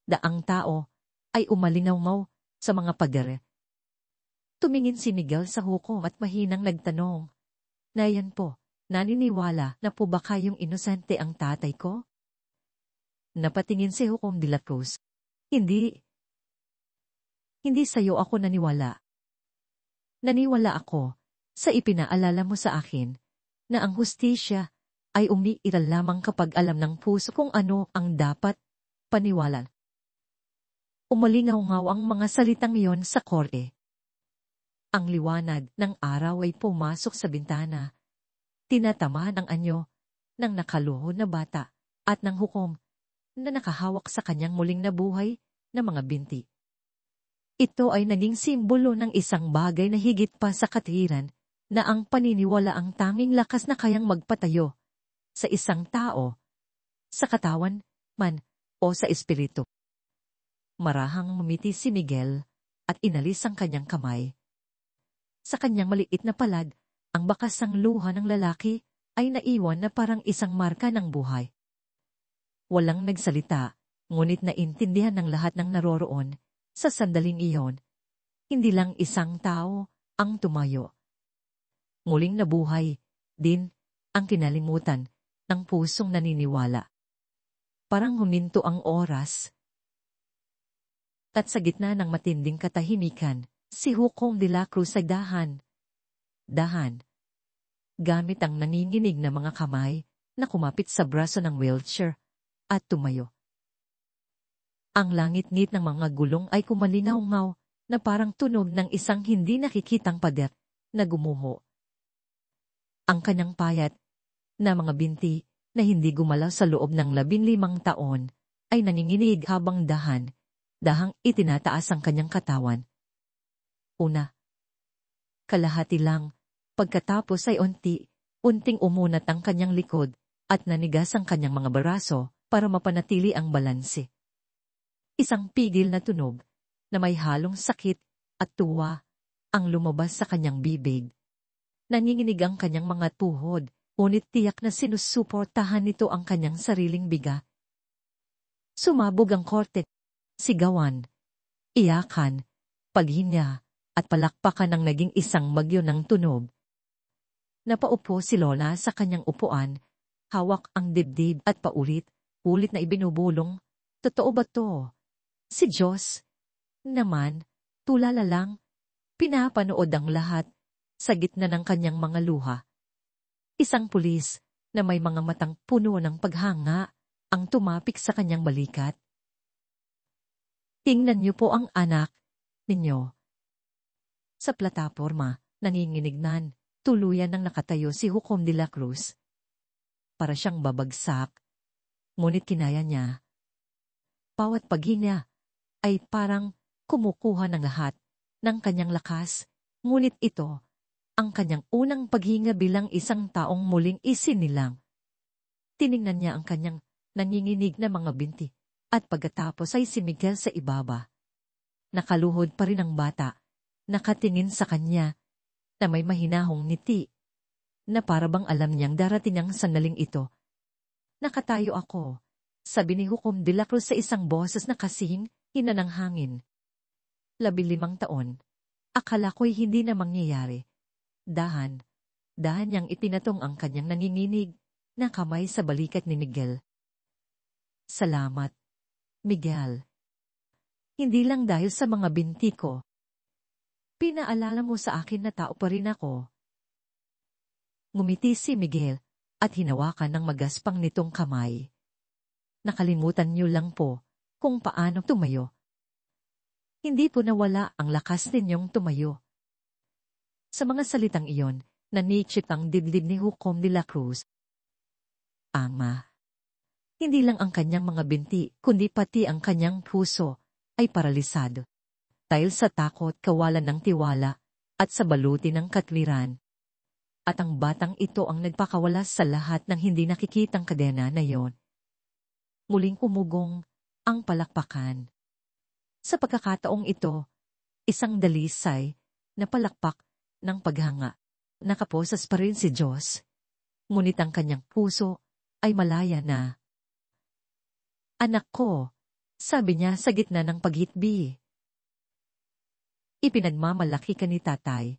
Daang tao ay umalingaw sa mga pader. Tumingin si Miguel sa hukom at mahinang nagtanong. Nayan po, naniniwala na po ba kayong inosente ang tatay ko? Napatingin si Hukom de la Cruz. Hindi. Hindi sa'yo ako naniwala. Naniwala ako sa ipinaalala mo sa akin na ang hustisya ay umiiral lamang kapag alam ng puso kung ano ang dapat paniwalan. Umalingaw-ngaw ang mga salitang iyon sa korte. Ang liwanag ng araw ay pumasok sa bintana. Tinatamaan ang anyo ng nakaluho na bata at ng hukom na nakahawak sa kanyang muling nabuhay na mga binti. Ito ay naging simbolo ng isang bagay na higit pa sa katiran na ang paniniwala ang tanging lakas na kayang magpatayo sa isang tao, sa katawan man o sa espiritu. Marahang mumiti si Miguel at inalis ang kanyang kamay. Sa kanyang maliit na palad, ang bakasang luha ng lalaki ay naiwan na parang isang marka ng buhay. Walang nagsalita, ngunit naintindihan ng lahat ng naroroon sa sandaling iyon. Hindi lang isang tao ang tumayo. Muling nabuhay din ang kinalimutan ng pusong naniniwala. Parang huminto ang oras. At sa gitna ng matinding katahimikan, si Hukom de la Cruz ay dahan, gamit ang nanginginig na mga kamay na kumapit sa braso ng wheelchair at tumayo. Ang langit-ngit ng mga gulong ay kumalingaw-ngaw na parang tunog ng isang hindi nakikitang pader na gumuho. Ang kanyang payat na mga binti na hindi gumalaw sa loob ng 15 taon ay nanginginig habang dahang itinataas ang kanyang katawan. Una, kalahati lang, pagkatapos ay unting umunat ang kanyang likod at nanigas ang kanyang mga baraso para mapanatili ang balanse. Isang pigil na tunog na may halong sakit at tuwa ang lumabas sa kanyang bibig. Nanginginig ang kanyang mga tuhod, ngunit tiyak na sinusuportahan nito ang kanyang sariling biga. Sumabog ang korte, sigawan, iyakan, paghinya, at palakpakan ang naging isang bagyo ng tunog. Napaupo si Lola sa kanyang upuan, hawak ang dibdib at paulit-ulit na ibinubulong, "Totoo ba to? Si Diyos naman, tulala lang." Pinapanood ang lahat sa gitna ng kanyang mga luha. Isang pulis na may mga matang puno ng paghanga ang tumapik sa kanyang balikat. "Tingnan niyo po ang anak ninyo." Sa plataporma, nanginginignan, tuluyan nang nakatayo si Hukom de la Cruz. Para siyang babagsak, ngunit kinaya niya. Bawat paghinga ay parang kumukuha ng lahat ng kanyang lakas, ngunit ito ang kanyang unang paghinga bilang isang taong muling isinilang. Tiningnan niya ang kanyang nanginginig na mga binti, at pagkatapos ay si Miguel sa ibaba. Nakaluhod pa rin ang bata, nakatingin sa kanya, na may mahinahong ngiti, na parabang alam niyang darating ang sandaling ito. "Nakatayo ako," sabi ni Hukom de la Cruz sa isang boses na kasing hina ng hangin. 15 taon. Akala ko'y hindi na mangyayari. Dahan niyang ipinatong ang kanyang nanginginig na kamay sa balikat ni Miguel. "Salamat, Miguel. Hindi lang dahil sa mga binti ko. Pinaalala mo sa akin na tao pa rin ako." Ngumiti si Miguel at hinawakan ng magaspang nitong kamay. "Nakalimutan niyo lang po kung paano tumayo. Hindi po nawala ang lakas ninyong tumayo." Sa mga salitang iyon, nanikip ang dibdib ni Hukom de la Cruz. Ama. Hindi lang ang kanyang mga binti, kundi pati ang kanyang puso ay paralisado. Dahil sa takot, kawalan ng tiwala, at sa baluti ng katwiran. At ang batang ito ang nagpakawalas sa lahat ng hindi nakikitang kadena na yon. Muling umugong ang palakpakan. Sa pagkakataong ito, isang dalisay na palakpak ng paghanga. Nakaposas pa rin si Diyos, ngunit ang kanyang puso ay malaya na. "Anak ko," sabi niya sa gitna ng paghitbi. "Ipinagmamalaki ka ni tatay."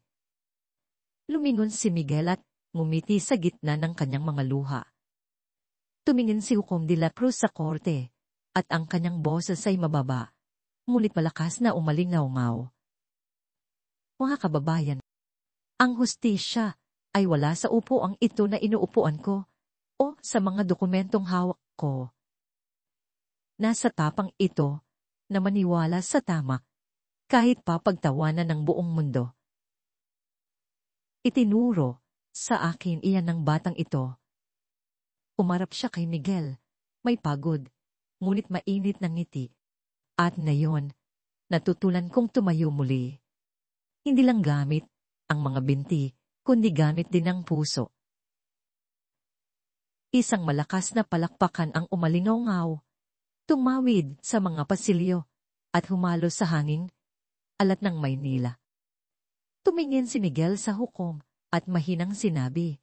Lumingon si Miguel at ngumiti sa gitna ng kanyang mga luha. Tumingin si Hukom de la Cruz sa korte, at ang kanyang boses ay mababa, ngunit malakas na umalingaw-ngaw. "Mga kababayan, ang hustisya ay wala sa upuang ito na inuupuan ko o sa mga dokumentong hawak ko. Nasa tapang ito na maniwala sa tama kahit papagtawanan ng buong mundo." Itinuro sa akin iyan ng batang ito. Umarap siya kay Miguel, may pagod, ngunit mainit ng ngiti. At ngayon, natutulan kong tumayo muli. Hindi lang gamit ang mga binti, kundi gamit din ang puso. Isang malakas na palakpakan ang umalingaw-ngaw, tumawid sa mga pasilyo, at humalo sa hanging alat ng Maynila. Tumingin si Miguel sa Hukom at mahinang sinabi,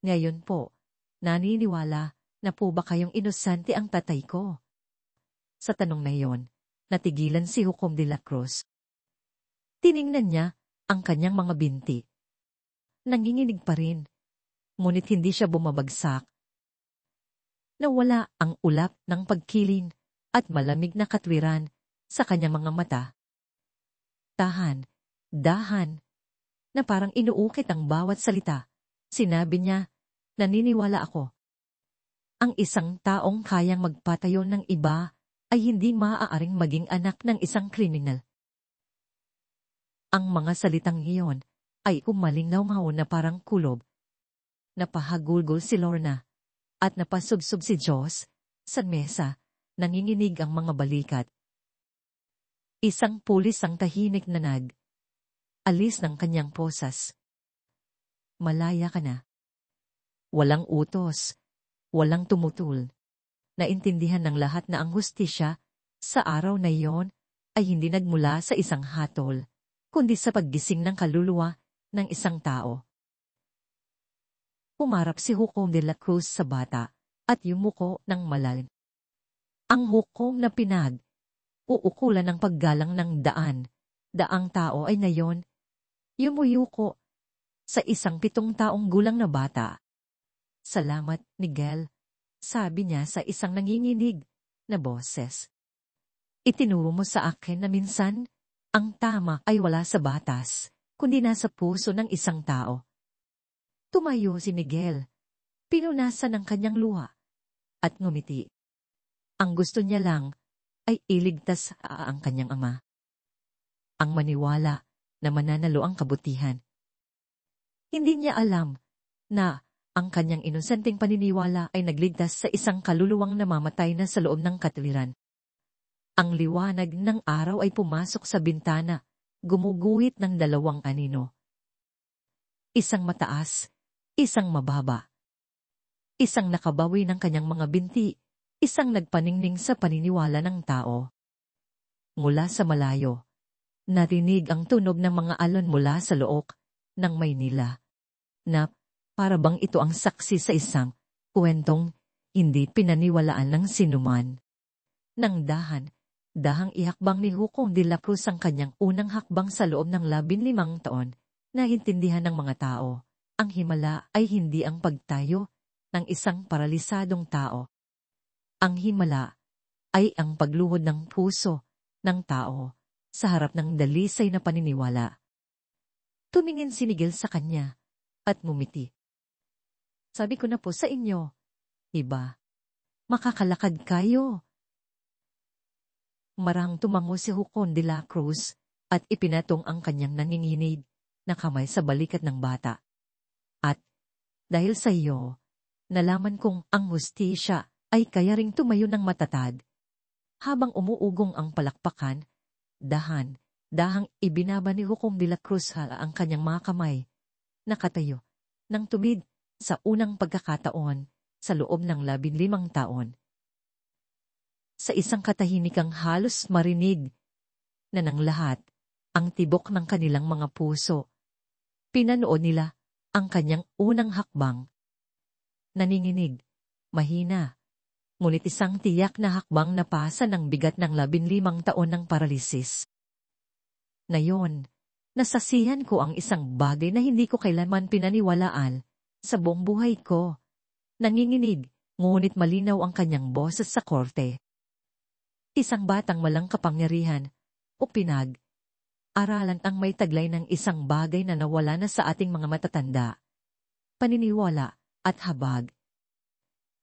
"Ngayon po, naniniwala na po ba kayong inosente ang tatay ko?" Sa tanong na iyon, natigilan si Hukom de la Cruz. Tiningnan niya ang kanyang mga binti. Nanginginig pa rin, ngunit hindi siya bumabagsak. Nawala ang ulap ng pagkiling at malamig na katwiran sa kanyang mga mata. Dahan, na parang inuukit ang bawat salita, sinabi niya, "Naniniwala ako. Ang isang taong kayang magpatayo ng iba ay hindi maaaring maging anak ng isang kriminal." Ang mga salitang iyon ay umalingnaw na parang kulob. Napahagulgol si Lorna at napasubsob si Diyos sa mesa, nanginginig ang mga balikat. Isang pulis ang tahimik na alis ng kanyang posas. Malaya ka na. Walang utos, walang tumutol. Naintindihan ng lahat na ang hustisya sa araw na iyon ay hindi nagmula sa isang hatol, kundi sa paggising ng kaluluwa ng isang tao. Humarap si Hukom de la Cruz sa bata at yumuko ng malalim. Ang hukom na uukulan ng paggalang ng daang tao ay ngayon, yumuyuko sa isang 7 taong gulang na bata. Salamat, Miguel, sabi niya sa isang nanginginig na boses. Itinuro mo sa akin na minsan, ang tama ay wala sa batas, kundi nasa puso ng isang tao. Tumayo si Miguel, pinunasan ng kanyang luha, at ngumiti. Ang gusto niya lang ay iligtas ang kanyang ama. Ang maniwala na mananalo ang kabutihan. Hindi niya alam na ang kanyang inosenteng paniniwala ay nagligtas sa isang kaluluwang namamatay na sa loob ng katwiran. Ang liwanag ng araw ay pumasok sa bintana, gumuguhit ng 2 anino. Isang mataas, isang mababa. Isang nakabawi ng kanyang mga binti, isang nagpaningning sa paniniwala ng tao. Mula sa malayo, narinig ang tunog ng mga alon mula sa look ng Maynila, na para bang ito ang saksi sa isang kwentong hindi pinaniwalaan ng sinuman. Nang dahang ihakbang ni Hukom de la Cruz ang kanyang unang hakbang sa loob ng 15 taon, naintindihan ng mga tao, ang himala ay hindi ang pagtayo ng isang paralisadong tao. Ang himala ay ang pagluhod ng puso ng tao sa harap ng dalisay na paniniwala. Tumingin si Miguel sa kanya at ngumiti. Sabi ko na po sa inyo, iba, makakalakad kayo. Marang tumango si Hukom de la Cruz at ipinatong ang kanyang nanginginig na kamay sa balikat ng bata. At dahil sa iyo, nalaman kong ang hustisya ay kaya ring tumayo ng matatag. Habang umuugong ang palakpakan, dahang ibinaba ni Hukom de la Cruz ang kanyang mga kamay, nakatayo, nang tumid sa unang pagkakataon sa loob ng 15 taon. Sa isang katahimikang halos marinig na ng lahat, ang tibok ng kanilang mga puso, pinanood nila ang kanyang unang hakbang. Naninginig, mahina, ngunit isang tiyak na hakbang na pasa ng bigat ng 15 taon ng paralisis. Ngayon, nasasihan ko ang isang bagay na hindi ko kailanman pinaniwalaan sa buong buhay ko. Nanginginig, ngunit malinaw ang kanyang boses sa korte. Isang batang walang kapangyarihan o aralan ang may taglay ng isang bagay na nawala na sa ating mga matatanda. Paniniwala at habag.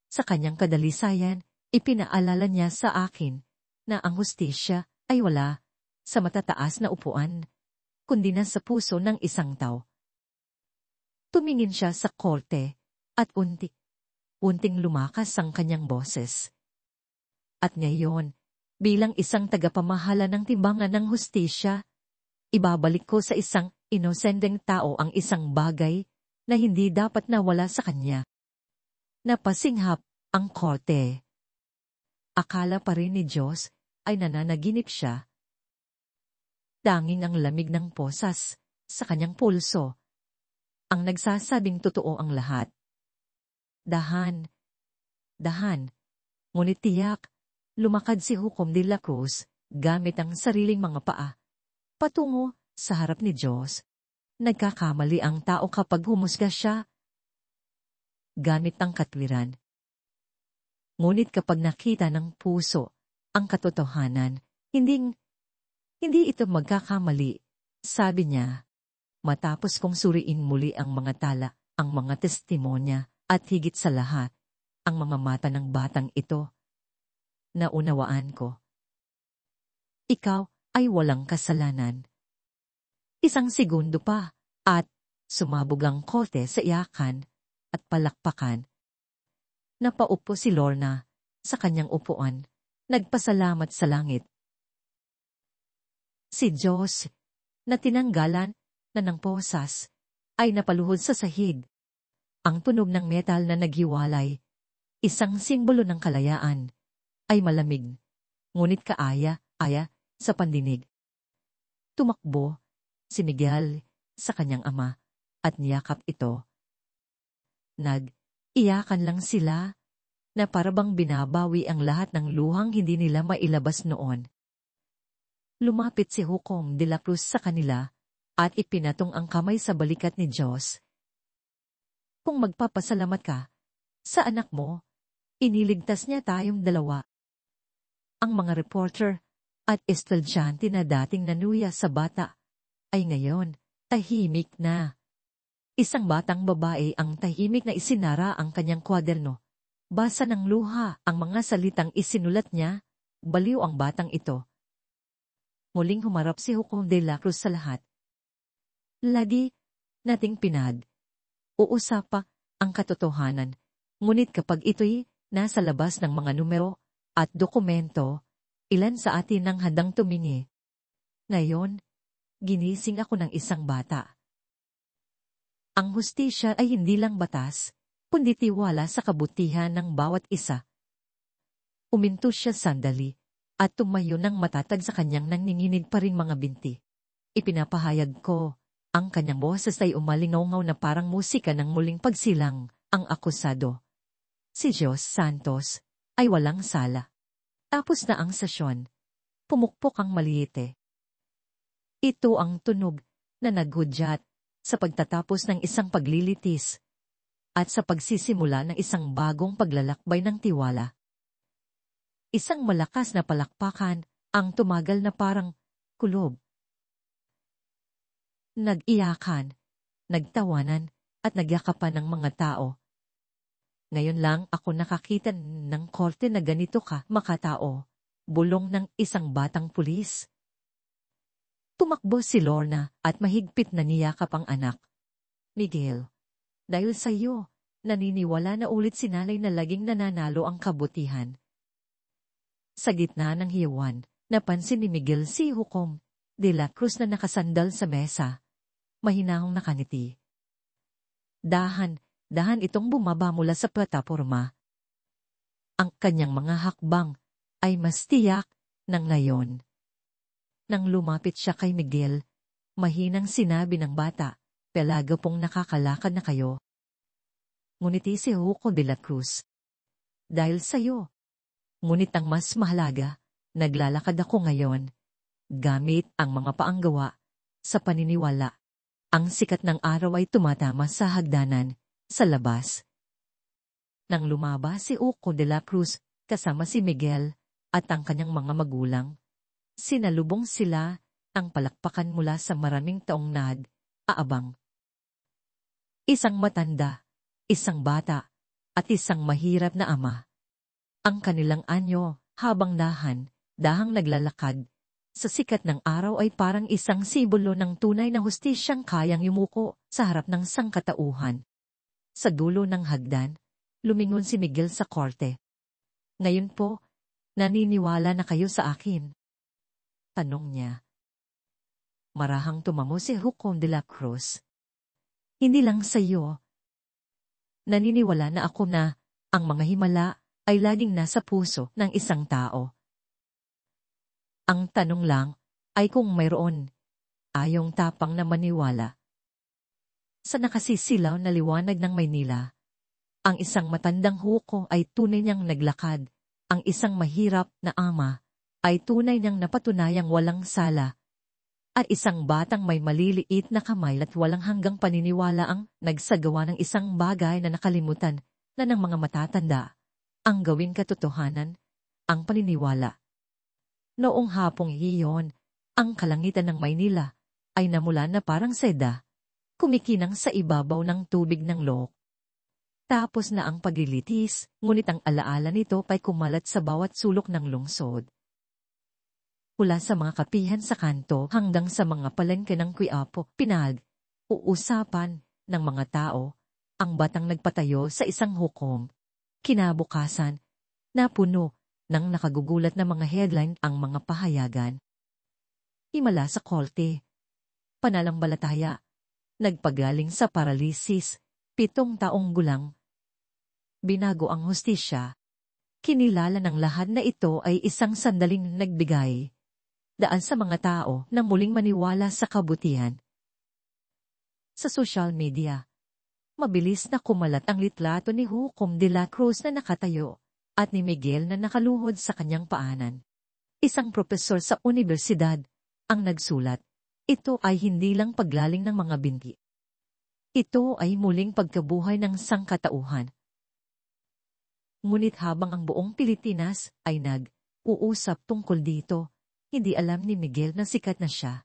Sa kanyang kadalisayan, ipinaalala niya sa akin na ang hustisya ay wala sa matataas na upuan, kundi na sa puso ng isang tao. Tumingin siya sa korte at unting lumakas ang kanyang boses. At ngayon, bilang isang tagapamahala ng timbangan ng hustisya, ibabalik ko sa isang inosenteng tao ang isang bagay na hindi dapat nawala sa kanya. Napasinghap ang korte. Akala pa rin ni Diyos ay nananaginip siya. Tanging ang lamig ng posas sa kanyang pulso ang nagsasabing totoo ang lahat. Dahan, ngunit tiyak, lumakad si Hukom de la Cruz gamit ang sariling mga paa patungo sa harap ni Diyos. Nagkakamali ang tao kapag humusga siya gamit ang katwiran. Ngunit kapag nakita ng puso ang katotohanan, hindi ito magkakamali, sabi niya. Matapos kong suriin muli ang mga tala, ang mga testimonya, at higit sa lahat, ang mga mata ng batang ito, naunawaan ko. Ikaw ay walang kasalanan. Isang segundo pa, At sumabog ang kote sa iyakan at palakpakan. Napaupo si Lorna sa kanyang upuan, nagpasalamat sa langit. Si Diyos, na tinanggalan na ng posas, ay napaluhod sa sahig. Ang tunog ng metal na naghiwalay, isang simbolo ng kalayaan, ay malamig, ngunit kaaya-aya sa pandinig. Tumakbo si Miguel sa kanyang ama at niyakap ito. Nag-iyakan lang sila na parabang binabawi ang lahat ng luhang hindi nila mailabas noon. Lumapit si Hukom de la Cruz sa kanila at ipinatong ang kamay sa balikat ni Diyos. Kung magpapasalamat ka sa anak mo, iniligtas niya tayong dalawa. Ang mga reporter at estudyante na dating nanuya sa bata ay ngayon tahimik na. Isang batang babae ang tahimik na isinara ang kanyang kwaderno. Basa ng luha ang mga salitang isinulat niya, baliw ang batang ito. Muling humarap si Hukom de la Cruz sa lahat. Lagi nating uusapa ang katotohanan, ngunit kapag ito'y nasa labas ng mga numero at dokumento, ilan sa atin ang handang tumingi. Ngayon, ginising ako ng isang bata. Ang hustisya ay hindi lang batas, kundi tiwala sa kabutihan ng bawat isa. Uminto siya sandali, at tumayo ng matatag sa kanyang nanginginig pa ring mga binti. Ipinapahayag ko, ang kanyang boses ay umalingaw na parang musika ng muling pagsilang, ang akusado. Si Diyos Santos ay walang sala. Tapos na ang sesyon. Pumukpok ang maliite. Ito ang tunog na naghudyat sa pagtatapos ng isang paglilitis at sa pagsisimula ng isang bagong paglalakbay ng tiwala. Isang malakas na palakpakan ang tumagal na parang kulob. Nag-iyakan, nagtawanan, at nagyakapan ng mga tao. Ngayon lang ako nakakita ng korte na ganito ka makatao, bulong ng isang batang pulis. Tumakbo si Lorna at mahigpit na niyakap ang anak. Miguel, dahil sa iyo, naniniwala na ulit si nanay na laging nananalo ang kabutihan. Sa gitna ng hiyawan, napansin ni Miguel si Hukom de la Cruz na nakasandal sa mesa. Mahinahong nakangiti. Dahan itong bumaba mula sa plataporma. Ang kanyang mga hakbang ay mas tiyak ng ngayon. Nang lumapit siya kay Miguel, mahinang sinabi ng bata, "Pelago pong nakakalakad na kayo." Ngunit si Hukom de la Cruz. Dahil sa'yo. Ngunit ang mas mahalaga, naglalakad ako ngayon, gamit ang mga paanggawa, sa paniniwala. Ang sikat ng araw ay tumatama sa hagdanan, sa labas. Nang lumaba si Hukom de la Cruz, kasama si Miguel, at ang kanyang mga magulang, sinalubong sila ang palakpakan mula sa maraming taong aabang. Isang matanda, isang bata, at isang mahirap na ama. Ang kanilang anyo, habang dahang naglalakad, sa sikat ng araw ay parang isang simbolo ng tunay na hustisyang kayang yumuko sa harap ng sangkatauhan. Sa dulo ng hagdan, lumingon si Miguel sa korte. Ngayon po, naniniwala na kayo sa akin? Tanong niya. Marahang tumamo si Hukom de la Cruz. Hindi lang sa iyo. Naniniwala na ako na ang mga himala ay laging nasa puso ng isang tao. Ang tanong lang ay kung mayroon ayong tapang na maniwala. Sa nakasisilaw na liwanag ng Maynila, ang isang matandang huko ay tunay niyang naglakad, ang isang mahirap na ama ay tunay niyang napatunayang walang sala, at isang batang may maliliit na kamay at walang hanggang paniniwala ang nagsagawa ng isang bagay na nakalimutan na ng mga matatanda. Ang gawing katotohanan, ang paniniwala. Noong hapong iyon, ang kalangitan ng Maynila ay namula na parang seda, kumikinang sa ibabaw ng tubig ng loob. Tapos na ang paglilitis, ngunit ang alaala nito pa'y kumalat sa bawat sulok ng lungsod. Mula sa mga kapihan sa kanto hanggang sa mga palengke ng Quiapo, Uusapan ng mga tao ang batang nagpatayo sa isang hukom. Kinabukasan, napuno ng nakagugulat na mga headline ang mga pahayagan. Himala sa korte. Pananampalataya. Nagpagaling sa paralisis. 7 taong gulang. Binago ang hustisya. Kinilala ng lahat na ito ay isang sandaling nagbigay daan sa mga tao na muling maniwala sa kabutihan. Sa social media, mabilis na kumalat ang litrato ni Hukom de la Cruz na nakatayo at ni Miguel na nakaluhod sa kanyang paanan. Isang propesor sa universidad ang nagsulat, ito ay hindi lang paglaling ng mga binti. Ito ay muling pagkabuhay ng sangkatauhan. Ngunit habang ang buong Pilipinas ay nag-uusap tungkol dito, hindi alam ni Miguel na sikat na siya.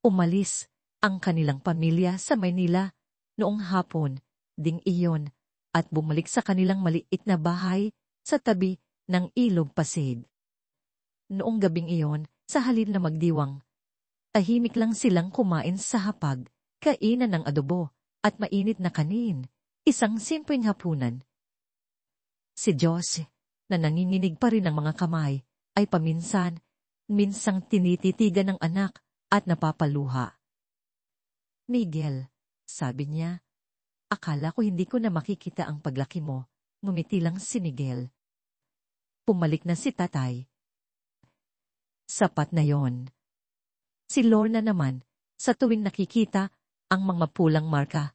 Umalis ang kanilang pamilya sa Maynila noong hapon, ding iyon, at bumalik sa kanilang maliit na bahay sa tabi ng Ilog Pasig. Noong gabing iyon, sa halin na magdiwang, tahimik lang silang kumain sa hapag, kainan ng adobo, at mainit na kanin, isang simpleng hapunan. Si Jose, na nanginginig pa rin ng mga kamay, ay minsang tinititigan ng anak at napapaluha. Miguel, sabi niya, akala ko hindi ko na makikita ang paglaki mo, ngumiti lang si Miguel. Pumalik na si tatay. Sapat na yon. Si Lorna naman, sa tuwing nakikita ang mga pulang marka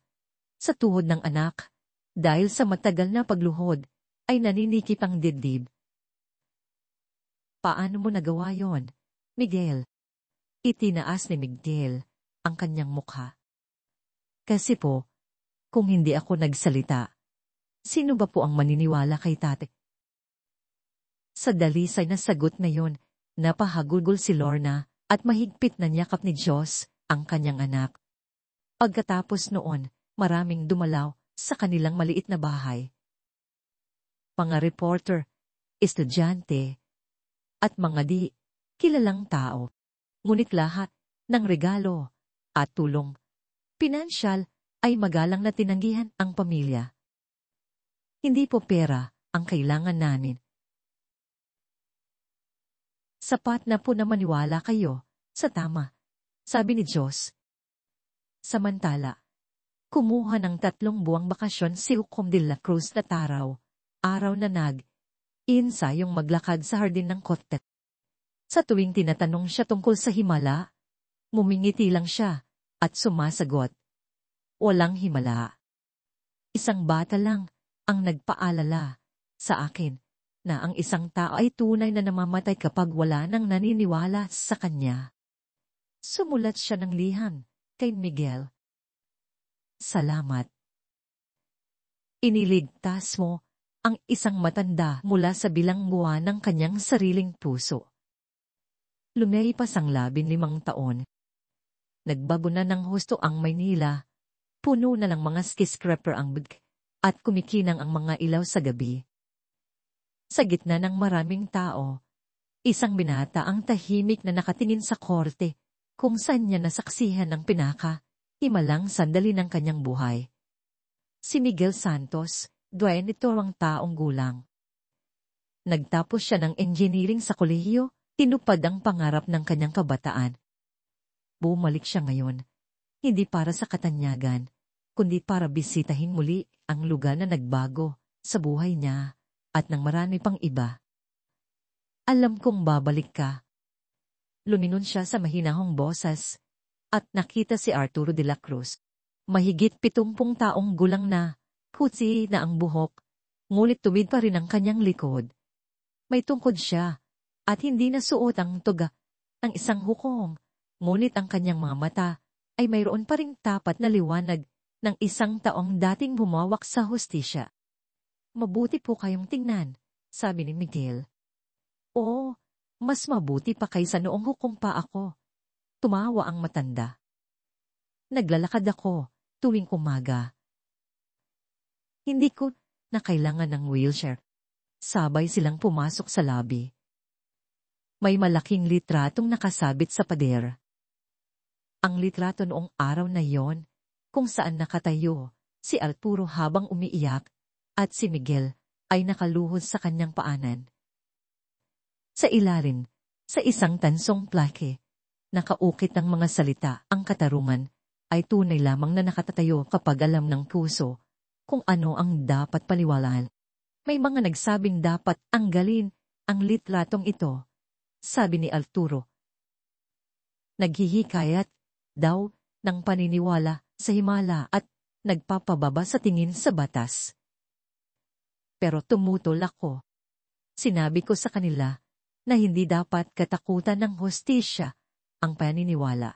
sa tuhod ng anak, dahil sa matagal na pagluhod, ay naninikip ang dibdib. Paano mo nagawa yon, Miguel? Itinaas ni Miguel ang kanyang mukha. Kasi po, kung hindi ako nagsalita, sino ba po ang maniniwala kay tate? Sa dalisay na sagot na yon, napahagulgol si Lorna at mahigpit na niyakap ni Diyos ang kanyang anak. Pagkatapos noon, maraming dumalaw sa kanilang maliit na bahay. Mga reporter, estudyante, at mga di kilalang tao. Ngunit lahat ng regalo at tulong pinansyal ay magalang na tinanggihan ang pamilya. Hindi po pera ang kailangan namin. Sapat na po na maniwala kayo sa tama, sabi ni Diyos. Samantala, kumuha ng 3 buwang bakasyon si Hukom de la Cruz na araw na ensayong maglakad sa hardin ng Kotet. Sa tuwing tinatanong siya tungkol sa himala, mumingiti lang siya at sumasagot, walang himala. Isang bata lang ang nagpaalala sa akin na ang isang tao ay tunay na namamatay kapag wala nang naniniwala sa kanya. Sumulat siya ng liham kay Miguel. Salamat. Iniligtas mo ang isang matanda mula sa bilangguan ng kanyang sariling puso. Lumipas ang 15 taon. Nagbago na ng husto ang Maynila, puno na ng mga skyscraper ang at kumikinang ang mga ilaw sa gabi. Sa gitna ng maraming tao, isang binata ang tahimik na nakatingin sa korte kung saan niya nasaksihan ang himalang sandali ng kanyang buhay. Si Miguel Santos, 22 taong gulang. Nagtapos siya ng engineering sa kolehiyo, tinupad ang pangarap ng kanyang kabataan. Bumalik siya ngayon, hindi para sa katanyagan, kundi para bisitahin muli ang lugar na nagbago sa buhay niya at ng marami pang iba. Alam kong babalik ka. Lumingon siya sa mahinahong boses at nakita si Arturo de la Cruz. Mahigit 70 taong gulang na, kutsi na ang buhok, ngulit tumid pa rin ang kanyang likod. May tungkod siya at hindi nasuot ang toga ng isang hukom, ngunit ang kanyang mga mata ay mayroon pa ring tapat na liwanag ng isang taong dating humawak sa hustisya. Mabuti po kayong tingnan, sabi ni Miguel. Oo, mas mabuti pa kaysa noong hukom pa ako. Tumawa ang matanda. Naglalakad ako tuwing umaga. Hindi ko na kailangan ng wheelchair. Sabay silang pumasok sa lobby. May malaking litratong nakasabit sa pader. Ang litrato noong araw na yon, kung saan nakatayo si Arturo habang umiiyak at si Miguel ay nakaluhod sa kanyang paanan. Sa ilalim, sa isang tansong plake, nakaukit ng mga salita ang katarungan ay tunay lamang na nakatatayo kapag alam ng puso kung ano ang dapat paniwalaan. May mga nagsabing dapat anggalin ang litratong ito, sabi ni Arturo. Naghihikayat daw ng paniniwala sa himala at nagpapababa sa tingin sa batas. Pero tumutol ako. Sinabi ko sa kanila na hindi dapat katakutan ng hustisya ang paniniwala.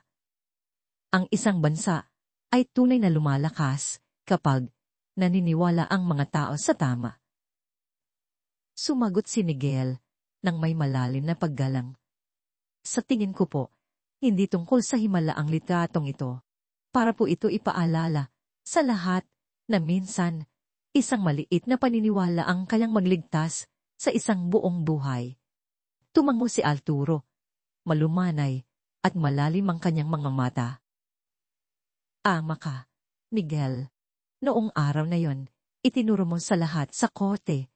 Ang isang bansa ay tunay na lumalakas kapag naniniwala ang mga tao sa tama. Sumagot si Miguel ng may malalim na paggalang. Sa tingin ko po, hindi tungkol sa himala ang litratong ito. Para po ito ipaalala sa lahat na minsan, isang maliit na paniniwala ang kayang magligtas sa isang buong buhay. Tumango si Arturo, malumanay at malalim ang kanyang mga mata. Ama ka, Miguel. Noong araw na yon, itinuro mo sa lahat sa korte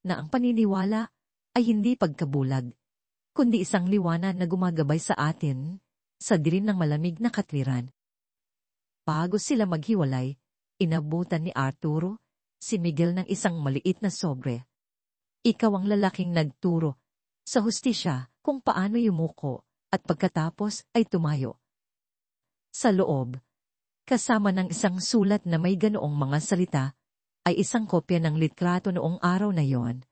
na ang paniniwala ay hindi pagkabulag, kundi isang liwanag na gumagabay sa atin sa dilim ng malamig na katwiran. Bago sila maghiwalay, inabutan ni Arturo si Miguel ng isang maliit na sobre. Ikaw ang lalaking nagturo sa hustisya kung paano yumuko at pagkatapos ay tumayo. Sa loob, kasama ng isang sulat na may ganoong mga salita, ay isang kopya ng litrato noong araw na yon.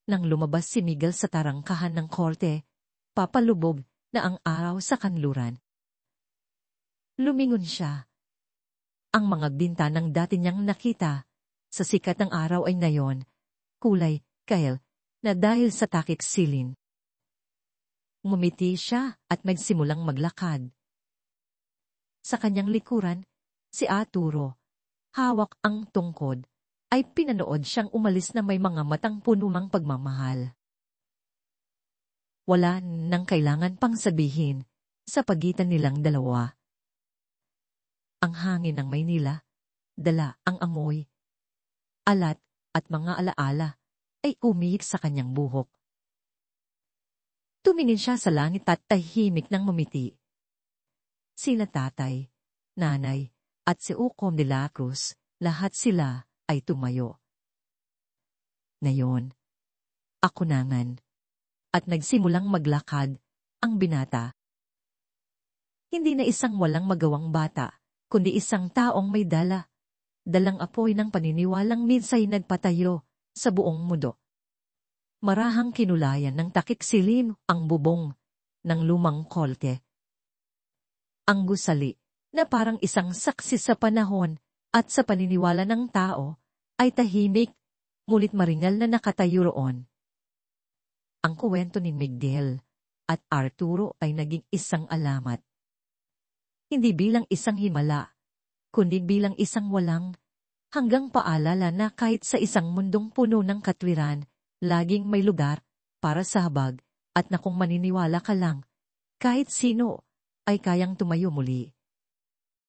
Nang lumabas si Miguel sa tarangkahan ng korte, papalubog na ang araw sa kanluran. Lumingon siya. Ang mga bintanang dati niyang nakita sa sikat ng araw ay nayon, kulay kale na dahil sa takik silin. Ngumiti siya at magsimulang maglakad. Sa kanyang likuran, si Arturo, hawak ang tungkod, ay pinanood siyang umalis na may mga matang puno ng pagmamahal. Wala nang kailangan pang sabihin sa pagitan nilang dalawa. Ang hangin ng Maynila, dala ang amoy, alat at mga alaala ay umihik sa kanyang buhok. Tumingin siya sa langit at tahimik nang ngumiti. Sina tatay, nanay, at si Ucom de la Cruz, lahat sila ay tumayo. Ngayon, ako naman. At nagsimulang maglakad ang binata. Hindi na isang walang magawang bata, kundi isang taong may dalang apoy ng paniniwalang minsay nagpatayo sa buong mundo. Marahang kinulayan ng takik silim ang bubong ng lumang kolte. Ang gusali na parang isang saksi sa panahon at sa paniniwala ng tao ay tahimik, ngunit maringal na nakatayo roon. Ang kuwento ni Miguel at Arturo ay naging isang alamat. Hindi bilang isang himala, kundi bilang isang walang hanggang paalala na kahit sa isang mundong puno ng katwiran, laging may lugar para sa habag at na kung maniniwala ka lang, kahit sino ay kayang tumayo muli.